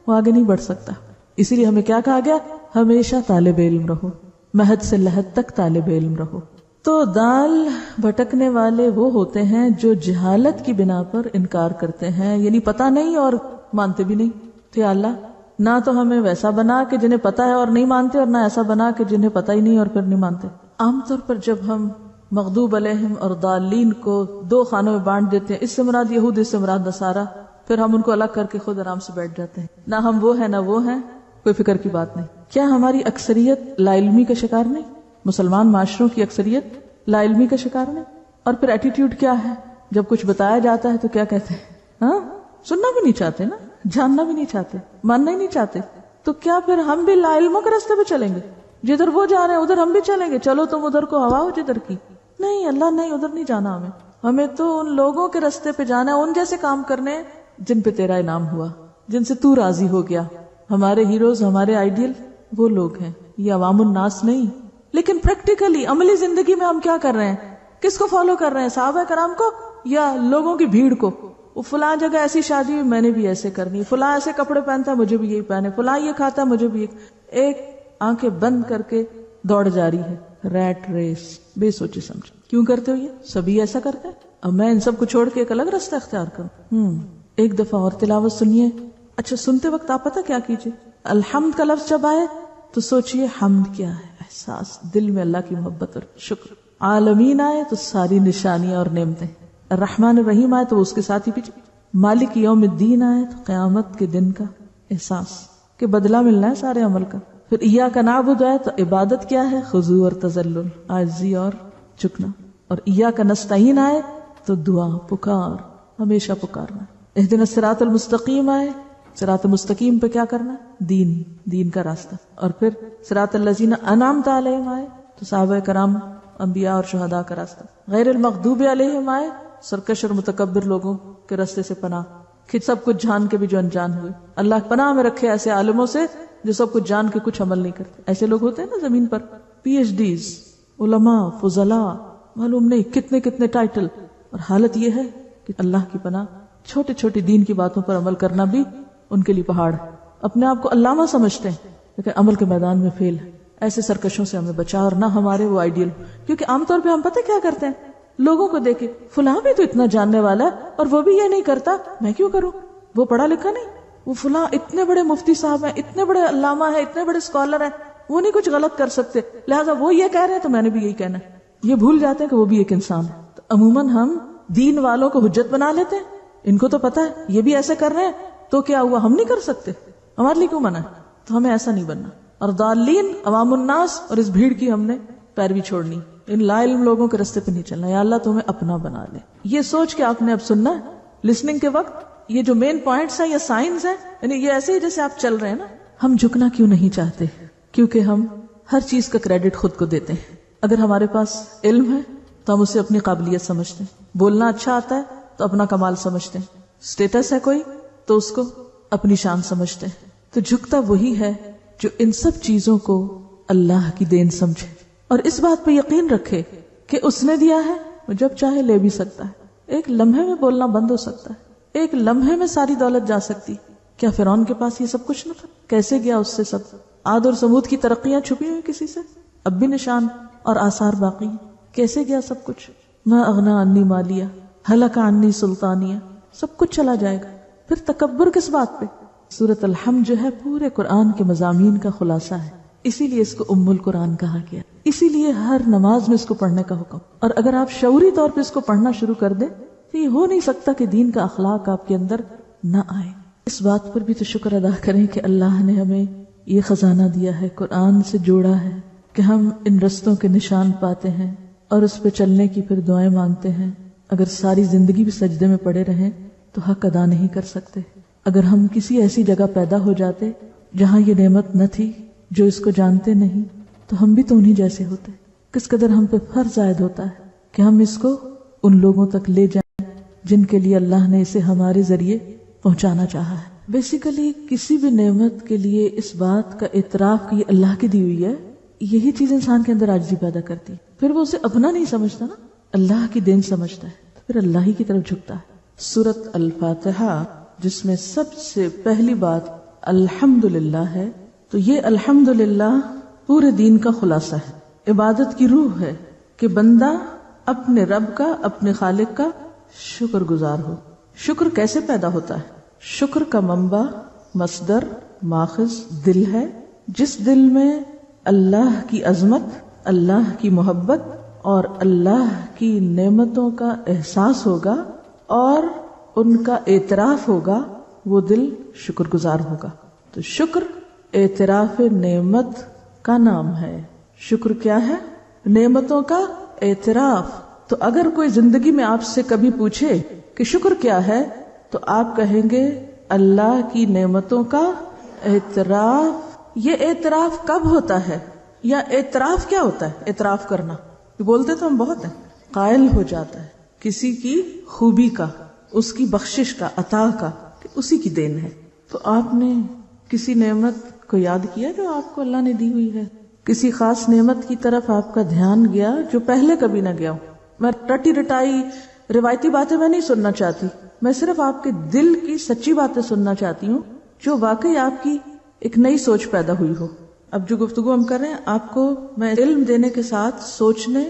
وہ آگے نہیں بڑھ سکتا. اسی لیے ہمیں کیا کہا گیا؟ ہمیشہ طالب علم رہو، مہد سے لحد تک طالب علم رہو. تو دال بھٹکنے والے وہ ہوتے ہیں جو جہالت کی بنا پر انکار کرتے ہیں، یعنی پتہ نہیں اور مانتے بھی نہیں. تو اللہ نہ تو ہمیں ویسا بنا کہ جنہیں پتہ ہے اور نہیں مانتے، اور نہ ایسا بنا کہ جنہیں پتہ ہی نہیں اور پھر نہیں مانتے. عام طور پر جب ہم مغضوب علیہم اور ضالین کو دو خانوں میں بانٹ دیتے ہیں، اس سے مراد یہود، اس سے مراد نصارہ، پھر ہم ان کو الگ کر کے خود آرام سے بیٹھ جاتے ہیں. نہ ہم وہ ہیں نہ وہ ہیں، کوئی فکر کی بات نہیں. کیا ہماری اکثریت لا علمی کا شکار نہیں؟ مسلمان معاشروں کی اکثریت لا علمی کا شکار نہیں؟ اور پھر ایٹیٹیوڈ کیا ہے؟ جب کچھ بتایا جاتا ہے تو کیا کہتے ہیں؟ ہاں، سننا بھی نہیں چاہتے نا، جاننا بھی نہیں چاہتے، ماننا ہی نہیں چاہتے. تو کیا پھر ہم بھی لا علموں کے راستے پہ چلیں گے؟ جدھر وہ جا رہے ہیں ادھر ہم بھی چلیں گے؟ چلو تم ادھر کو ہوا ہو جدھر کی. نہیں، اللہ نہیں، ادھر نہیں جانا. ہمیں تو ان لوگوں کے راستے پہ جانا ہے، ان جیسے کام کرنے جن پہ تیرا انعام ہوا، جن سے تو راضی ہو گیا. ہمارے ہیروز، ہمارے آئیڈیل وہ لوگ ہیں، یہ عوام الناس نہیں. لیکن پریکٹیکلی عملی زندگی میں ہم کیا کر رہے ہیں؟ کس کو فالو کر رہے ہیں؟ صحابہ کرام کو یا لوگوں کی بھیڑ کو؟ وہ فلاں جگہ ایسی شادی ہوئی میں نے بھی ایسے کرنی، فلاں ایسے کپڑے پہنتا مجھے بھی یہی پہنے، فلاں یہ کھاتا مجھے بھی ایک آنکھیں بند کر کے دوڑ جاری ہے. ریٹ ریس، بے سوچے سمجھے. کیوں کرتے ہو یہ؟ سبھی ایسا کرتے ہیں. اب میں ان سب کو چھوڑ کے ایک الگ راستہ اختیار کروں؟ ایک دفعہ اور تلاوت سنیے. اچھا، سنتے وقت آپ پتہ کیا کیجیے؟ الحمد کا لفظ جب آئے تو سوچئے حمد کیا ہے، احساس دل میں اللہ کی محبت اور شکر. عالمین آئے تو ساری نشانیاں اور نعمتیں. الرحمن الرحیم آئے تو اس کے ساتھ ہی پیچھے مالک یوم الدین آئے تو قیامت کے دن کا احساس کہ بدلہ ملنا ہے سارے عمل کا. پھر ایاک نعبد آئے تو عبادت کیا ہے؟ خضوع اور تذلل، عاجزی اور جھکنا. اور ایاک نستعین آئے تو دعا، پکار، ہمیشہ پکارنا. اہدنا الصراط المستقیم آئے، صراط مستقیم پہ کیا کرنا؟ دین کا راستہ. اور پھر صراط الذین انعمت علیہم آئے تو صحابہ کرام، انبیاء اور شہداء کا راستہ. غیر المغضوب علیہم آئے سرکش اور متکبر لوگوں کے راستے سے پناہ، کہ سب کچھ جان کے بھی جو انجان ہوئے. اللہ پناہ میں رکھے ایسے عالموں سے جو سب کچھ جان کے کچھ عمل نہیں کرتے. ایسے لوگ ہوتے ہیں نا زمین پر، پی ایچ ڈیز، علماء، فضلاء، معلوم نہیں کتنے کتنے ٹائٹل، اور حالت یہ ہے کہ اللہ کی پناہ چھوٹی چھوٹی دین کی باتوں پر عمل کرنا بھی ان کے لیے پہاڑ ہے. اپنے آپ کو علامہ سمجھتے ہیں لیکن عمل کے میدان میں فیل ہے. ایسے سرکشوں سے ہمیں بچا، اور نہ ہمارے وہ آئیڈیل. کیونکہ عام طور پہ ہم پتہ کیا کرتے ہیں، لوگوں کو دیکھے فلاں بھی تو اتنا جاننے والا ہے اور وہ بھی یہ نہیں کرتا، میں کیوں کروں؟ وہ پڑھا لکھا نہیں، وہ فلاں اتنے بڑے مفتی صاحب ہیں، اتنے بڑے علامہ ہیں، اتنے بڑے اسکالر ہیں، وہ نہیں کچھ غلط کر سکتے، لہٰذا وہ یہ کہہ رہے ہیں تو میں نے بھی یہی کہنا ہے. یہ بھول جاتے ہیں کہ وہ بھی ایک انسان ہے. تو عموماً ہم دین والوں کو حجت بنا لیتے ہیں، ان کو تو پتا ہے یہ بھی ایسے کر رہے ہیں تو کیا ہوا، ہم نہیں کر سکتے، ہمارے لیے کیوں منع ہے؟ تو ہمیں ایسا نہیں بننا. اور ضالین عوام الناس، اور اس بھیڑ کی ہم نے پیروی چھوڑنی، ان لا علم لوگوں کے راستے پہ نہیں چلنا. یا اللہ تمہیں اپنا بنا لے. یہ سوچ کے آپ نے اب سننا ہے لسننگ کے وقت، یہ جو مین پوائنٹس ہیں یا سائنس ہیں، یعنی یہ ایسے ہی جیسے آپ چل رہے ہیں نا. ہم جھکنا کیوں نہیں چاہتے؟ کیونکہ ہم ہر چیز کا کریڈٹ خود کو دیتے ہیں. اگر ہمارے پاس علم ہے تو ہم اسے اپنی قابلیت سمجھتے ہیں، بولنا اچھا آتا ہے تو اپنا کمال سمجھتے ہیں، اسٹیٹس ہے کوئی تو اس کو اپنی شان سمجھتے ہیں. تو جھکتا وہی ہے جو ان سب چیزوں کو اللہ کی دین سمجھے اور اس بات پہ یقین رکھے کہ اس نے دیا ہے، وہ جب چاہے لے بھی سکتا ہے. ایک لمحے میں بولنا بند ہو سکتا ہے، ایک لمحے میں ساری دولت جا سکتی. کیا فرعون کے پاس یہ سب کچھ نہ تھا؟ کیسے گیا اس سے سب؟ عاد اور ثمود کی ترقیاں چھپی ہوئی کسی سے، اب بھی نشان اور آثار باقی ہیں. کیسے گیا سب کچھ؟ ما اغنا عنی مالیہ ہلک عنی سلطانیہ، سب کچھ چلا جائے گا. پھر تکبر کس بات پہ؟ سورۃ الحمد جو ہے پورے قرآن کے مضامین کا خلاصہ ہے، اسی لیے اس کو ام القرآن کہا گیا، اسی لیے ہر نماز میں اس کو پڑھنے کا حکم. اور اگر آپ شعوری طور پہ اس کو پڑھنا شروع کر دیں تو یہ ہو نہیں سکتا کہ دین کا اخلاق آپ کے اندر نہ آئے. اس بات پر بھی تو شکر ادا کریں کہ اللہ نے ہمیں یہ خزانہ دیا ہے، قرآن سے جوڑا ہے، کہ ہم ان رستوں کے نشان پاتے ہیں اور اس پہ چلنے کی پھر دعائیں مانگتے ہیں. اگر ساری زندگی بھی سجدے میں پڑے رہیں تو حق ادا نہیں کر سکتے. اگر ہم کسی ایسی جگہ پیدا ہو جاتے جہاں یہ نعمت نہ تھی، جو اس کو جانتے نہیں، تو ہم بھی تو انہی جیسے ہوتے. کس قدر ہم پہ فرض عائد ہوتا ہے کہ ہم اس کو ان لوگوں تک لے جائیں جن کے لیے اللہ نے اسے ہمارے ذریعے پہنچانا چاہا ہے. بیسیکلی کسی بھی نعمت کے لیے اس بات کا اعتراف کہ یہ اللہ کی دی ہوئی ہے، یہی چیز انسان کے اندر عاجزی پیدا کرتی. پھر وہ اسے اپنا نہیں سمجھتا نا، اللہ کی دین سمجھتا ہے، پھر اللہ ہی کی طرف جھکتا ہے. سورۃ الفاتحہ جس میں سب سے پہلی بات الحمدللہ ہے، تو یہ الحمدللہ پورے دین کا خلاصہ ہے، عبادت کی روح ہے کہ بندہ اپنے رب کا، اپنے خالق کا شکر گزار ہو. شکر کیسے پیدا ہوتا ہے؟ شکر کا منبع، مصدر، ماخذ دل ہے. جس دل میں اللہ کی عظمت، اللہ کی محبت اور اللہ کی نعمتوں کا احساس ہوگا اور ان کا اعتراف ہوگا، وہ دل شکر گزار ہوگا. تو شکر اعتراف نعمت کا نام ہے. شکر کیا ہے؟ نعمتوں کا اعتراف. تو اگر کوئی زندگی میں آپ سے کبھی پوچھے کہ شکر کیا ہے تو آپ کہیں گے اللہ کی نعمتوں کا اعتراف. یہ اعتراف کب ہوتا ہے یا اعتراف کیا ہوتا ہے؟ اعتراف کرنا، بولتے تو ہم بہت ہیں. قائل ہو جاتا ہے کسی کی خوبی کا، اس کی بخشش کا، عطا کا، کہ اسی کی دین ہے. تو آپ نے کسی نعمت کو یاد کیا جو آپ کو اللہ نے دی ہوئی ہے؟ کسی خاص نعمت کی طرف آپ کا دھیان گیا جو پہلے کبھی نہ گیا ہو؟ میں رٹی رٹائی روایتی باتیں میں نہیں سننا چاہتی، میں صرف آپ کے دل کی سچی باتیں سننا چاہتی ہوں جو واقعی آپ کی ایک نئی سوچ پیدا ہوئی ہو. اب جو گفتگو ہم کر رہے ہیں، آپ کو میں علم دینے کے ساتھ سوچنے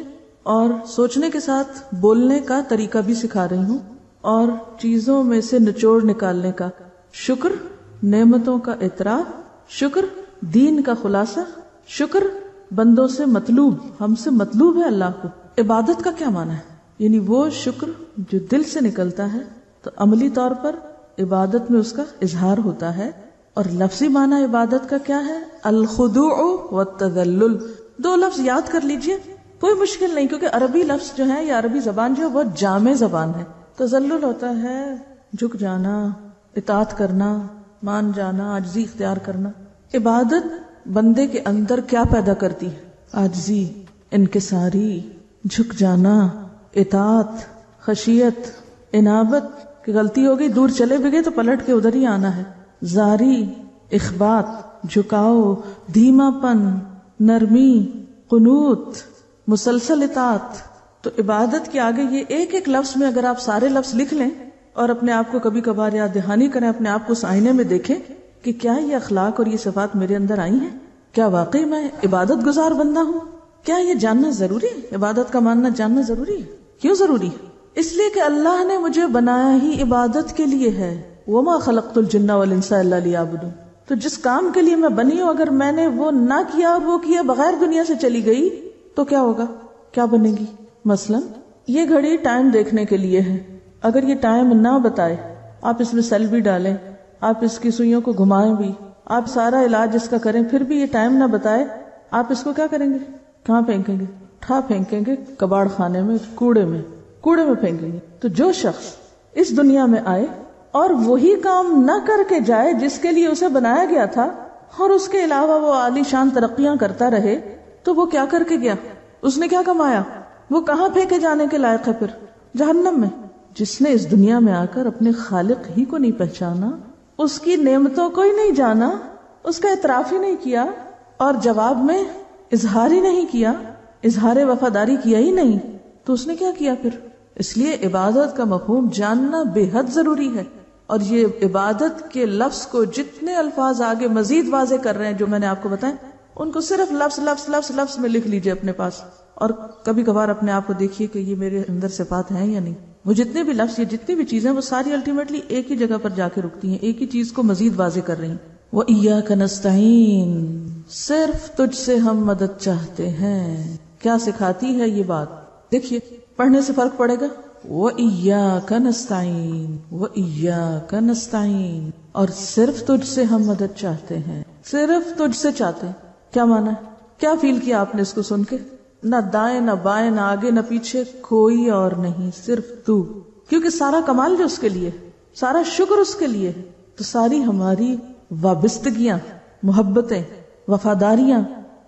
اور سوچنے کے ساتھ بولنے کا طریقہ بھی سکھا رہی ہوں، اور چیزوں میں سے نچوڑ نکالنے کا. شکر نعمتوں کا اعتراف، شکر دین کا خلاصہ، شکر بندوں سے مطلوب، ہم سے مطلوب ہے اللہ کو. عبادت کا کیا معنی ہے؟ یعنی وہ شکر جو دل سے نکلتا ہے تو عملی طور پر عبادت میں اس کا اظہار ہوتا ہے. اور لفظی معنی عبادت کا کیا ہے؟ الخضوع والتذلل. 2 لفظ یاد کر لیجئے، کوئی مشکل نہیں، کیونکہ عربی لفظ جو ہے یا عربی زبان جو ہے بہت جامع زبان ہے. تذلل ہوتا ہے جھک جانا، اطاعت کرنا، مان جانا، عاجزی اختیار کرنا. عبادت بندے کے اندر کیا پیدا کرتی ہے؟ عاجزی، انکساری، جھک جانا، اطاعت، خشیت، انابت. کہ غلطی ہو گئی، دور چلے بھی گئے تو پلٹ کے ادھر ہی آنا ہے. زاری، اخبات، جھکاؤ، دھیما پن، نرمی، قنوت، مسلسل اطاعت. تو عبادت کے آگے یہ ایک ایک لفظ میں اگر آپ سارے لفظ لکھ لیں اور اپنے آپ کو کبھی کبھار یاد دہانی کریں، اپنے آپ کو اس آئینے میں دیکھیں کہ کیا یہ اخلاق اور یہ صفات میرے اندر آئی ہیں؟ کیا واقعی میں عبادت گزار بندہ ہوں؟ کیا یہ جاننا ضروری ہے؟ عبادت کا ماننا جاننا ضروری ہے. کیوں ضروری ہے؟ اس لیے کہ اللہ نے مجھے بنایا ہی عبادت کے لیے ہے. وما خلقت الجن والانس الا لیعبدون. تو جس کام کے لیے میں بنی ہوں اگر میں نے وہ نہ کیا اور وہ کیا بغیر دنیا سے چلی گئی تو کیا ہوگا؟ کیا بنے گی؟ مثلا یہ گھڑی ٹائم دیکھنے کے لیے ہے، اگر یہ ٹائم نہ بتائے، آپ اس میں سیل بھی ڈالیں، آپ اس کی سوئیوں کو گھمائیں بھی، آپ سارا علاج اس کا کریں، پھر بھی یہ ٹائم نہ بتائے، آپ اس کو کیا کریں گے؟ کہاں پھینکیں گے؟ پھینکیں گے کباڑ خانے میں، کوڑے میں پھینکیں گے. تو جو شخص اس دنیا میں آئے اور وہی کام نہ کر کے جائے جس کے لیے اسے بنایا گیا تھا، اور اس کے علاوہ وہ عالی شان ترقیاں کرتا رہے، تو وہ کیا کر کے گیا؟ اس نے کیا کمایا؟ وہ کہاں پھینکے جانے کے لائق ہے؟ پھر جہنم میں. جس نے اس دنیا میں آ کر اپنے خالق ہی کو نہیں پہچانا، اس کی نعمتوں کو ہی نہیں جانا، اس کا اعتراف ہی نہیں کیا، اور جواب میں اظہار ہی نہیں کیا، اظہار وفاداری کیا ہی نہیں، تو اس نے کیا کیا پھر؟ اس لیے عبادت کا مفہوم جاننا بے حد ضروری ہے. اور یہ عبادت کے لفظ کو جتنے الفاظ آگے مزید واضح کر رہے ہیں جو میں نے آپ کو بتائے، ان کو صرف لفظ میں لکھ لیجئے اپنے پاس، اور کبھی کبھار اپنے آپ کو دیکھیے کہ یہ میرے اندر صفات ہیں یا نہیں. وہ جتنے بھی لفظ، یہ جتنی بھی چیزیں، وہ ساری الٹیمیٹلی ایک ہی جگہ پر جا کے رکتی ہیں، ایک ہی چیز کو مزید واضح کر رہی ہیں. وَإِيَّاكَ نَسْتَعِينُ، صرف تجھ سے ہم مدد چاہتے ہیں. کیا سکھاتی ہے یہ بات؟ دیکھیے پڑھنے سے فرق پڑے گا. وَإِيَّاكَ نَسْتَعِينُ، وَإِيَّاكَ نَسْتَعِينُ، اور صرف تجھ سے ہم مدد چاہتے ہیں، صرف تجھ سے چاہتے ہیں. کیا مانا ہے؟ کیا فیل کیا آپ نے اس کو سن کے؟ نہ دائیں نہ بائیں نہ آگے نہ پیچھے، کوئی اور نہیں، صرف تو. کیونکہ سارا کمال جو اس کے لیے، سارا شکر اس کے لیے، تو ساری ہماری وابستگیاں، محبتیں، وفاداریاں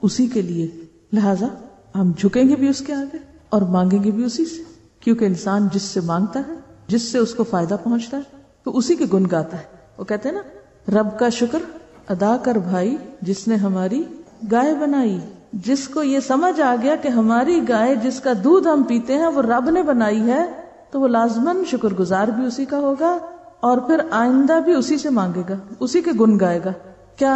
اسی کے لیے. لہذا ہم جھکیں گے بھی اس کے آگے اور مانگیں گے بھی اسی سے، کیونکہ انسان جس سے مانگتا ہے، جس سے اس کو فائدہ پہنچتا ہے، تو اسی کے گن گاتا ہے. وہ کہتے ہیں نا، رب کا شکر ادا کر بھائی جس نے ہماری گائے بنائی. جس کو یہ سمجھ آ گیا کہ ہماری گائے جس کا دودھ ہم پیتے ہیں وہ رب نے بنائی ہے، تو وہ لازماً شکر گزار بھی اسی کا ہوگا، اور پھر آئندہ بھی اسی سے مانگے گا، اسی کے گن گائے گا. کیا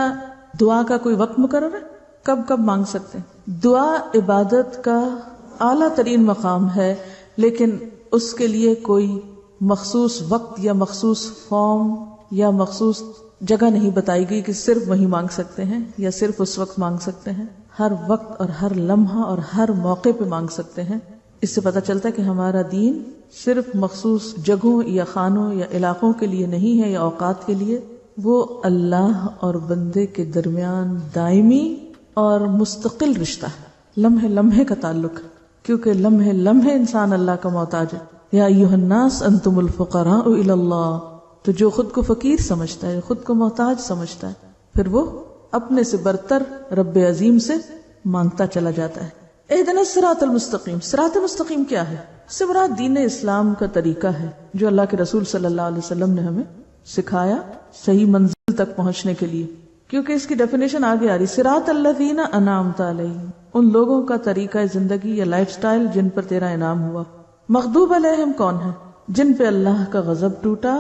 دعا کا کوئی وقت مقرر ہے؟ کب کب مانگ سکتے ہیں؟ دعا عبادت کا اعلیٰ ترین مقام ہے، لیکن اس کے لیے کوئی مخصوص وقت یا مخصوص فارم یا مخصوص جگہ نہیں بتائی گئی کہ صرف وہی مانگ سکتے ہیں یا صرف اس وقت مانگ سکتے ہیں. ہر وقت اور ہر لمحہ اور ہر موقع پہ مانگ سکتے ہیں. اس سے پتہ چلتا ہے کہ ہمارا دین صرف مخصوص جگہوں یا خانوں یا علاقوں کے لیے نہیں ہے یا اوقات کے لیے، وہ اللہ اور بندے کے درمیان دائمی اور مستقل رشتہ ہے، لمحے لمحے کا تعلق ہے، کیونکہ لمحے لمحے انسان اللہ کا محتاج ہے. یا ایھا الناس انتم الفقراء الی اللہ. تو جو خود کو فقیر سمجھتا ہے، خود کو محتاج سمجھتا ہے، پھر وہ اپنے سے برتر رب عظیم سے مانگتا چلا جاتا ہے. اہدنا الصراط المستقیم. صراط مستقیم کیا ہے؟ اس سے مراد دین اسلام کا طریقہ ہے جو اللہ کے رسول صلی اللہ علیہ وسلم نے ہمیں سکھایا صحیح منزل تک پہنچنے کے لیے. کیونکہ اس کی ڈیفینیشن آگے آ رہی، صراط الذین انعمت علیہم، ان لوگوں کا طریقہ زندگی یا لائف سٹائل جن پر تیرا انعام ہوا. مغضوب علیہم کون ہے؟ جن پہ اللہ کا غضب ٹوٹا.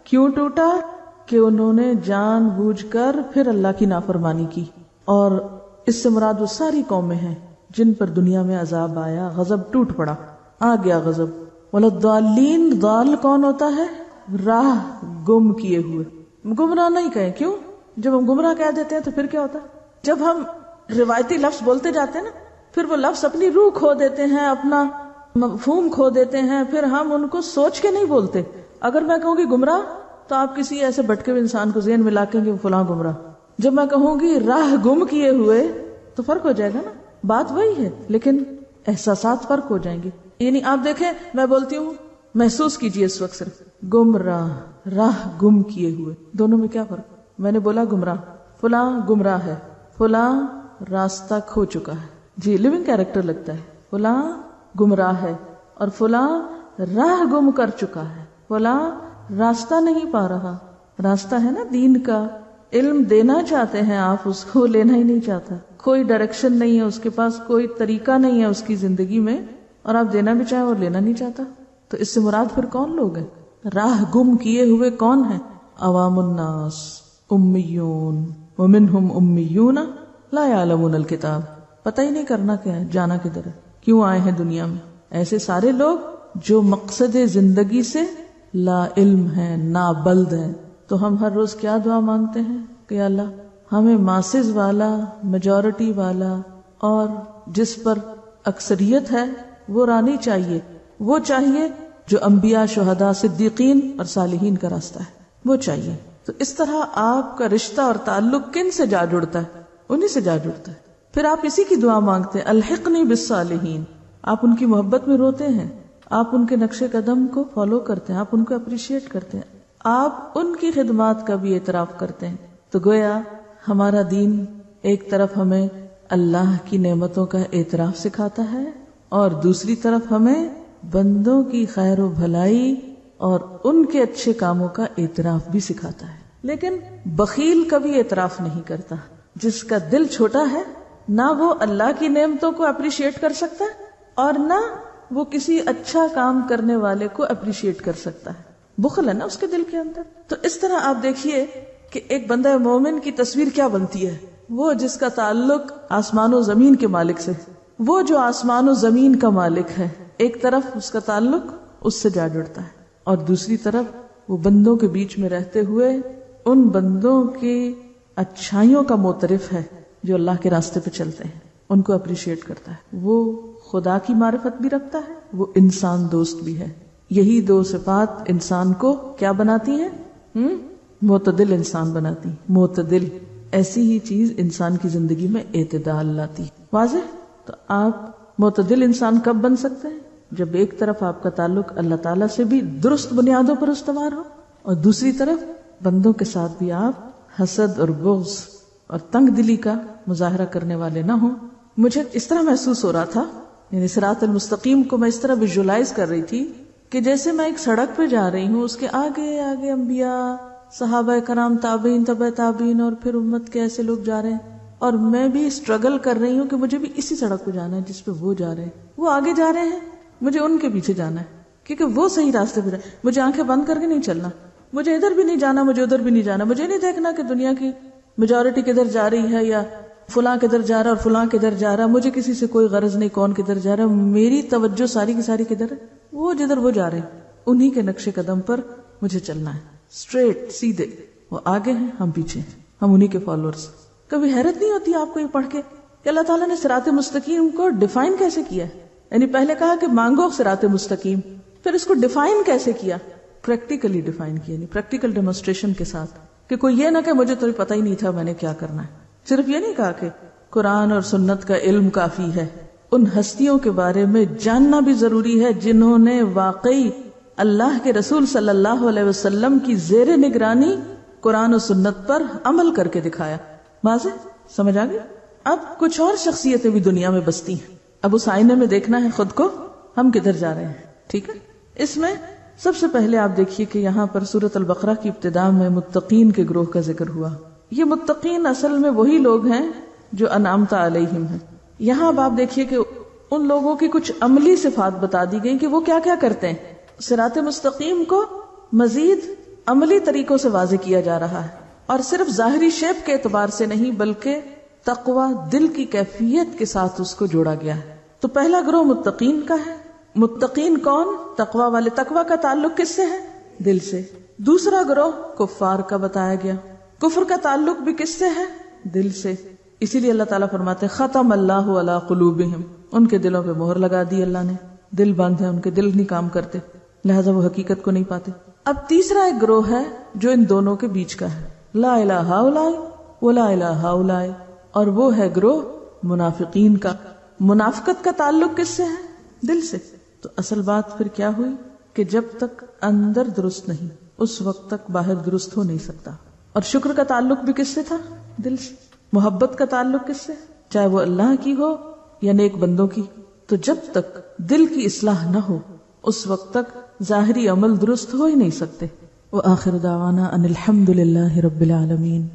کیوں ٹوٹا؟ کہ انہوں نے جان بوجھ کر پھر اللہ کی نافرمانی کی. اور اس سے مراد وہ ساری قومیں ہیں جن پر دنیا میں عذاب آیا، غضب ٹوٹ پڑا، آ گیا غضب. ولضالین، ضال کون ہوتا ہے؟ راہ گم کیے ہوئے. گمراہ نہیں کہیں، کیوں؟ جب ہم گمراہ کہہ دیتے ہیں تو پھر کیا ہوتا ہے؟ جب ہم روایتی لفظ بولتے جاتے ہیں نا، پھر وہ لفظ اپنی روح کھو دیتے ہیں، اپنا مفہوم کھو دیتے ہیں، پھر ہم ان کو سوچ کے نہیں بولتے. اگر میں کہوں گی گمراہ تو آپ کسی ایسے بھٹکے ہوئے انسان کو ذہن میں لا کے کہ فلاں گمراہ. جب میں کہوں گی راہ گم کیے ہوئے تو فرق ہو جائے گا نا. بات وہی ہے لیکن احساسات فرق ہو جائیں گے. یعنی آپ دیکھیں، میں بولتی ہوں محسوس کیجئے اس وقت صرف گمراہ، راہ گم کیے ہوئے، دونوں میں کیا فرق؟ میں نے بولا گمراہ، فلاں گمراہ ہے، فلاں راستہ کھو چکا ہے. جی لیونگ کیریکٹر لگتا ہے. فلاں گمراہ ہے اور فلاں راہ گم کر چکا ہے، فلاں راستہ نہیں پا رہا. راستہ ہے نا دین کا، علم دینا چاہتے ہیں آپ، اس کو لینا ہی نہیں چاہتا. کوئی ڈائریکشن نہیں ہے اس کے پاس، کوئی طریقہ نہیں ہے اس کی زندگی میں، اور آپ دینا بھی چاہیں اور لینا نہیں چاہتا. تو اس سے مراد پھر کون لوگ ہیں؟ راہ گم کیے ہوئے کون ہیں؟ عوام الناس، امیون، ومنہم امیون لا یعلمون الکتاب. پتہ ہی نہیں کرنا کیا ہے، جانا کدھر ہے، کیوں آئے ہیں دنیا میں. ایسے سارے لوگ جو مقصد زندگی سے لا علم ہیں، نابلد ہیں. تو ہم ہر روز کیا دعا مانگتے ہیں کہ یا اللہ ہمیں ماسز والا، میجورٹی والا، اور جس پر اکثریت ہے وہ رانی چاہیے، وہ چاہیے جو انبیاء، شہداء، صدیقین اور صالحین کا راستہ ہے، وہ چاہیے. تو اس طرح آپ کا رشتہ اور تعلق کن سے جا جڑتا ہے؟ انہی سے جا جڑتا ہے. پھر آپ اسی کی دعا مانگتے ہیں، الحقنی بالصالحین. آپ ان کی محبت میں روتے ہیں، آپ ان کے نقش قدم کو فالو کرتے ہیں، آپ ان کو اپریشیٹ کرتے ہیں، آپ ان کی خدمات کا بھی اعتراف کرتے ہیں. تو گویا ہمارا دین ایک طرف ہمیں اللہ کی نعمتوں کا اعتراف سکھاتا ہے اور دوسری طرف ہمیں بندوں کی خیر و بھلائی اور ان کے اچھے کاموں کا اعتراف بھی سکھاتا ہے. لیکن بخیل کبھی اعتراف نہیں کرتا. جس کا دل چھوٹا ہے نہ وہ اللہ کی نعمتوں کو اپریشیٹ کر سکتا ہے اور نہ وہ کسی اچھا کام کرنے والے کو اپریشیٹ کر سکتا ہے. بخل ہے نا اس کے دل کے اندر. تو اس طرح آپ دیکھیے کہ ایک بندہ مومن کی تصویر کیا بنتی ہے، وہ جس کا تعلق آسمان و زمین کے مالک سے، وہ جو آسمان و زمین کا مالک ہے. ایک طرف اس کا تعلق اس سے جا جڑتا ہے اور دوسری طرف وہ بندوں کے بیچ میں رہتے ہوئے ان بندوں کی اچھائیوں کا معترف ہے جو اللہ کے راستے پہ چلتے ہیں، ان کو اپریشیٹ کرتا ہے. وہ خدا کی معرفت بھی رکھتا ہے، وہ انسان دوست بھی ہے. یہی دو صفات انسان کو کیا بناتی ہیں؟ معتدل انسان بناتی. معتدل ایسی ہی چیز انسان کی زندگی میں اعتدال لاتی. واضح؟ تو آپ معتدل انسان کب بن سکتے ہیں؟ جب ایک طرف آپ کا تعلق اللہ تعالیٰ سے بھی درست بنیادوں پر استوار ہو اور دوسری طرف بندوں کے ساتھ بھی آپ حسد اور بغض اور تنگ دلی کا مظاہرہ کرنے والے نہ ہوں. مجھے اس طرح محسوس ہو رہا تھا، یعنی صراط المستقیم کو میں اس طرح ویژولائز کر رہی تھی کہ جیسے میں ایک سڑک پہ جا رہی ہوں، اس کے آگے آگے انبیاء، صحابہ کرام، تابعین، تبع تابعین اور پھر امت کے ایسے لوگ جا رہے ہیں، اور میں بھی اسٹرگل کر رہی ہوں کہ مجھے بھی اسی سڑک پہ جانا ہے جس پہ وہ جا رہے ہیں. وہ آگے جا رہے ہیں، مجھے ان کے پیچھے جانا ہے کیونکہ وہ صحیح راستے پہ رہے. مجھے آنکھیں بند کر کے نہیں چلنا، مجھے ادھر بھی نہیں جانا، مجھے ادھر بھی نہیں جانا. مجھے نہیں دیکھنا کہ دنیا کی میجورٹی کدھر جا رہی ہے یا فلاں کدھر جا رہا اور فلاں کدھر جا رہا. مجھے کسی سے کوئی غرض نہیں کون کدھر جا رہا. میری توجہ ساری کی ساری کدھر ہے؟ وہ جدھر وہ جا رہے ہیں انہی کے نقش قدم پر مجھے چلنا ہے، اسٹریٹ سیدھے. وہ آگے ہیں، ہم پیچھے ہیں، ہم انہی کے فالوورز. کبھی حیرت نہیں ہوتی آپ کو یہ پڑھ کے کہ اللہ تعالیٰ نے صراط مستقیم کو ڈیفائن کیسے کیا ہے؟ یعنی پہلے کہا کہ مانگو صراط مستقیم، پھر اس کو ڈیفائن کیسے کیا؟ پریکٹیکلی ڈیفائن کیا، یعنی پریکٹیکل ڈیمونسٹریشن کے ساتھ، کہ کوئی یہ نہ کہ مجھے تو پتہ ہی نہیں تھا میں نے کیا کرنا ہے. صرف یہ نہیں کہا کہ قرآن اور سنت کا علم کافی ہے، ان ہستیوں کے بارے میں جاننا بھی ضروری ہے جنہوں نے واقعی اللہ کے رسول صلی اللہ علیہ وسلم کی زیر نگرانی قرآن و سنت پر عمل کر کے دکھایا. واضح سمجھ آ گئی؟ اب کچھ اور شخصیتیں بھی دنیا میں بستی ہیں. اب اس آئینے میں دیکھنا ہے خود کو، ہم کدھر جا رہے ہیں. ٹھیک ہے، اس میں سب سے پہلے آپ دیکھیے کہ یہاں پر سورۃ البقرہ کی ابتدا میں متقین کے گروہ کا ذکر ہوا. یہ متقین اصل میں وہی لوگ ہیں جو انعمت علیہم ہیں. یہاں اب آپ دیکھیے کہ ان لوگوں کی کچھ عملی صفات بتا دی گئی کہ وہ کیا کیا کرتے ہیں. صراط مستقیم کو مزید عملی طریقوں سے واضح کیا جا رہا ہے، اور صرف ظاہری شیپ کے اعتبار سے نہیں بلکہ تقوی دل کی کیفیت کے ساتھ اس کو جوڑا گیا ہے. تو پہلا گروہ متقین کا ہے. متقین کون؟ تقوی والے. تقوی کا تعلق کس سے ہے؟ دل سے. دوسرا گروہ کفار کا بتایا گیا. کفر کا تعلق بھی کس سے ہے؟ دل سے. اسی لیے اللہ تعالیٰ فرماتے ختم اللہ علی قلوبہم، ان کے دلوں پہ مہر لگا دی اللہ نے. دل بند ہے، ان کے دل نہیں کام کرتے، لہذا وہ حقیقت کو نہیں پاتے۔ اب تیسرا ایک گروہ ہے جو ان دونوں کے بیچ کا ہے، لا الہ ہؤلاء ولا الہ ہؤلاء، اور وہ ہے گروہ منافقین کا۔ منافقت کا تعلق کس سے ہے؟ دل سے۔ تو اصل بات پھر کیا ہوئی کہ جب تک اندر درست نہیں اس وقت تک باہر درست ہو نہیں سکتا۔ اور شکر کا تعلق بھی کس سے تھا؟ دل سے۔ محبت کا تعلق کس سے؟ چاہے وہ اللہ کی ہو یا نیک بندوں کی۔ تو جب تک دل کی اصلاح نہ ہو اس وقت تک ظاہری عمل درست ہو ہی نہیں سکتے۔ وآخر دعوانا ان الحمد للہ رب العالمین۔